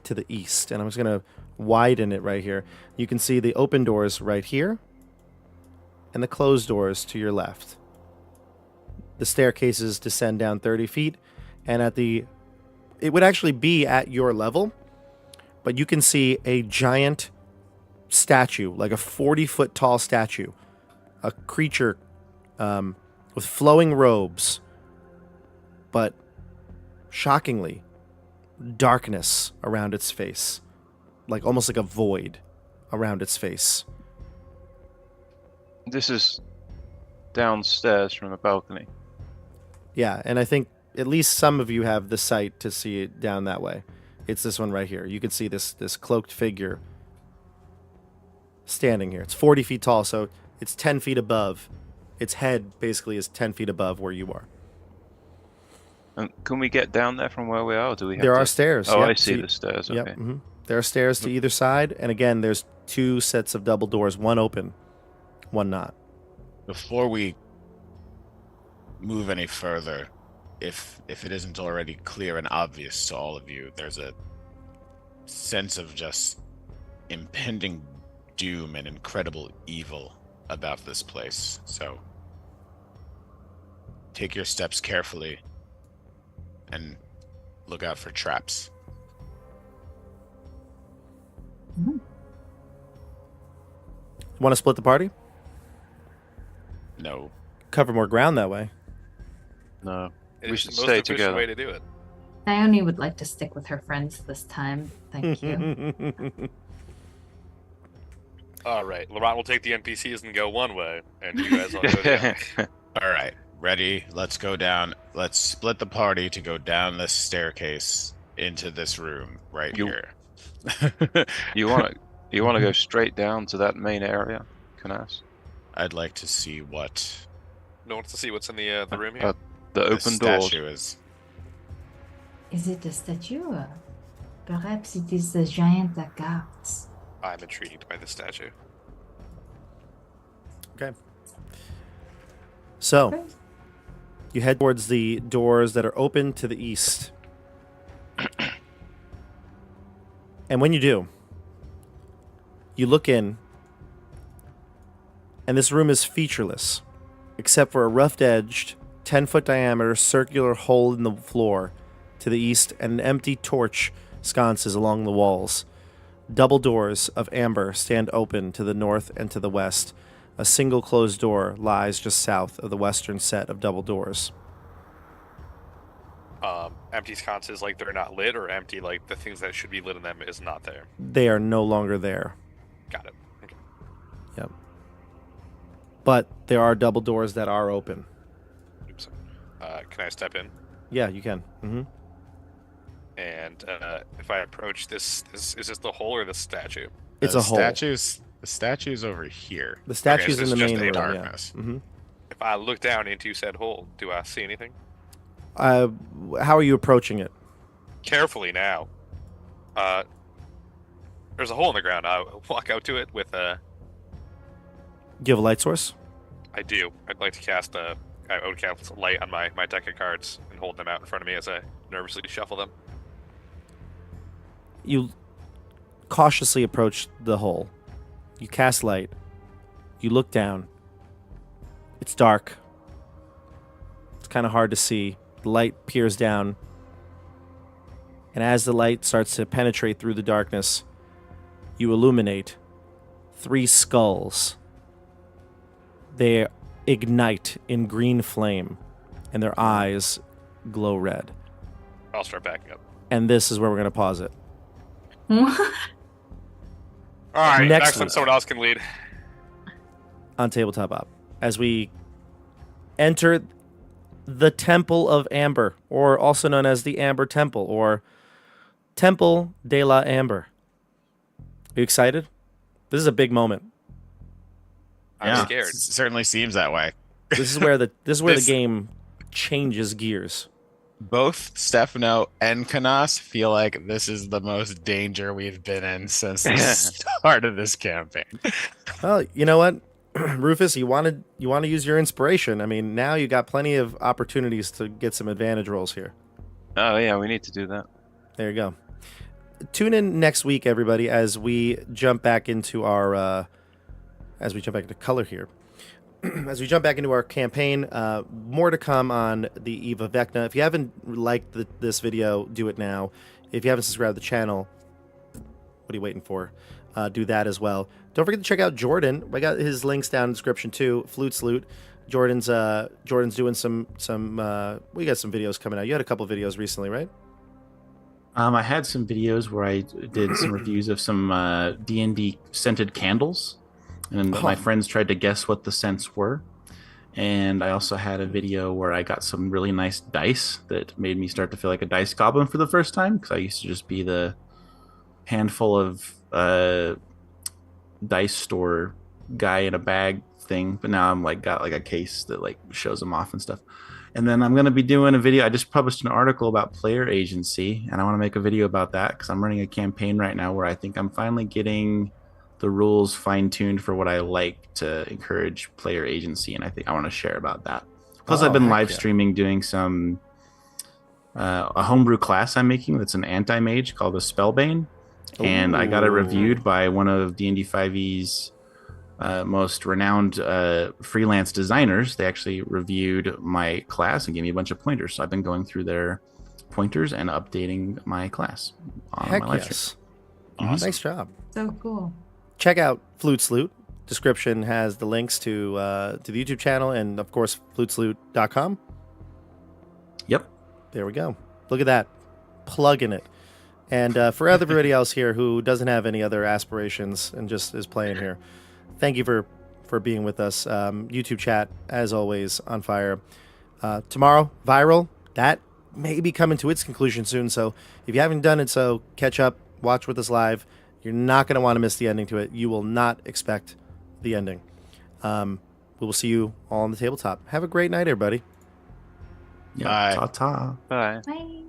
to the east. And I'm just going to widen it right here. You can see the open doors right here and the closed doors to your left. The staircases descend down 30 feet, and it would actually be at your level, but you can see a giant statue, like a 40-foot tall statue, a creature with flowing robes, but shockingly, darkness around its face, like almost like a void around its face. This is downstairs from the balcony. Yeah, and I think at least some of you have the sight to see it down that way. It's this one right here. You can see this cloaked figure standing here. It's 40 feet tall, so it's 10 feet above. Its head basically is 10 feet above where you are. And can we get down there from where we are? Or do we have There to... are stairs. Oh, yep. I see So the stairs. Yep. Okay. mhm. There are stairs to either side, and again, there's two sets of double doors, one open, one not. Before we move any further, if it isn't already clear and obvious to all of you, there's a sense of just impending doom and incredible evil about this place. So take your steps carefully and look out for traps. Want to split the party? No. Cover more ground that way. No. It's We should the most stay efficient together. way to do it. Dione would like to stick with her friends this time. Thank you. All right, Laurent will take the NPCs and go one way, and you guys all go the other. All right. Ready? Let's go down. Let's split the party to go down this staircase into this room right You- here. You want to go straight down to that main area, Canas? I'd like to see what No one wants to see what's in the room here. The the open doors. statue is. Is it a statue? Perhaps it is the giant guards. I'm intrigued by the statue. Okay. So, you head towards the doors that are open to the east. And when you do, you look in, and this room is featureless, except for a rough-edged, 10-foot diameter circular hole in the floor to the east and an empty torch sconces along the walls. Double doors of amber stand open to the north and to the west. A single closed door lies just south of the western set of double doors. Empty sconces like they're not lit, or empty like the things that should be lit in them is not there. They are no longer there. Got it. Okay. Yep. But there are double doors that are open. Oops. Can I step in? Yeah, you can. Mm-hmm. And if I approach this, is this the hole or the statue? It's the a hole. The statue's over here. The statue's so in the it's just main a room. Yeah. darkness. Mm-hmm. If I look down into said hole, do I see anything? How are you approaching it? Carefully now. There's a hole in the ground. I walk out to it with a. Do you have a light source? I do. I'd like to cast I would cast light on my deck of cards and hold them out in front of me as I nervously shuffle them. You cautiously approach the hole. You cast light. You look down. It's dark. It's kind of hard to see. The light peers down. And as the light starts to penetrate through the darkness, you illuminate 3 skulls. They ignite in green flame, and their eyes glow red. I'll start backing up. And this is where we're going to pause it. All right, Next next time week. someone else can lead. On Tabletop Up, as we enter the Temple of Amber, or also known as the Amber Temple, or Temple de la Amber. Are you excited? This is a big moment. I'm Yeah. scared. It certainly seems that way. This is where the This- game changes gears. Both Stefano and Canas feel like this is the most danger we've been in since the start of this campaign. Well, you know what, Rufus, you want to use your inspiration. I mean, now you got plenty of opportunities to get some advantage rolls here. Oh yeah, we need to do that. There you go. Tune in next week, everybody, as we jump back into our color here. As we jump back into our campaign, more to come on the Eve of Vecna. If you haven't liked this video, do it now. If you haven't subscribed to the channel, what are you waiting for? Do that as well. Don't forget to check out Jordan. I got his links down in the description too. Flutes Loot. Jordan's doing some we got some videos coming out. You had a couple videos recently, right? I had some videos where I did some reviews of some D&D scented candles, and my friends tried to guess what the scents were. And I also had a video where I got some really nice dice that made me start to feel like a dice goblin for the first time, because I used to just be the handful of dice store guy in a bag thing, but now I'm like got like a case that like shows them off and stuff. And then I'm going to be doing a video. I just published an article about player agency, and I want to make a video about that because I'm running a campaign right now where I think I'm finally getting the rules fine-tuned for what I like to encourage player agency, and I think I want to share about that. Plus, I've been live streaming doing some a homebrew class I'm making that's an anti-mage called the Spellbane, and I got it reviewed by one of D&D 5e's most renowned freelance designers. They actually reviewed my class and gave me a bunch of pointers. So I've been going through their pointers and updating my class on Heck my live yes. stream. Awesome. Nice job. So cool. Check out Flutes Loot. Description has the links to the YouTube channel and, of course, flutesloot.com. Yep. There we go. Look at that. Plugging it. And for everybody else here who doesn't have any other aspirations and just is playing here, thank you for being with us. YouTube chat, as always, on fire. Tomorrow, Viral. That may be coming to its conclusion soon. So if you haven't done it, so catch up, watch with us live. You're not going to want to miss the ending to it. You will not expect the ending. We will see you all on the tabletop. Have a great night, everybody. Yeah. Bye. Ta-ta. Bye. Bye.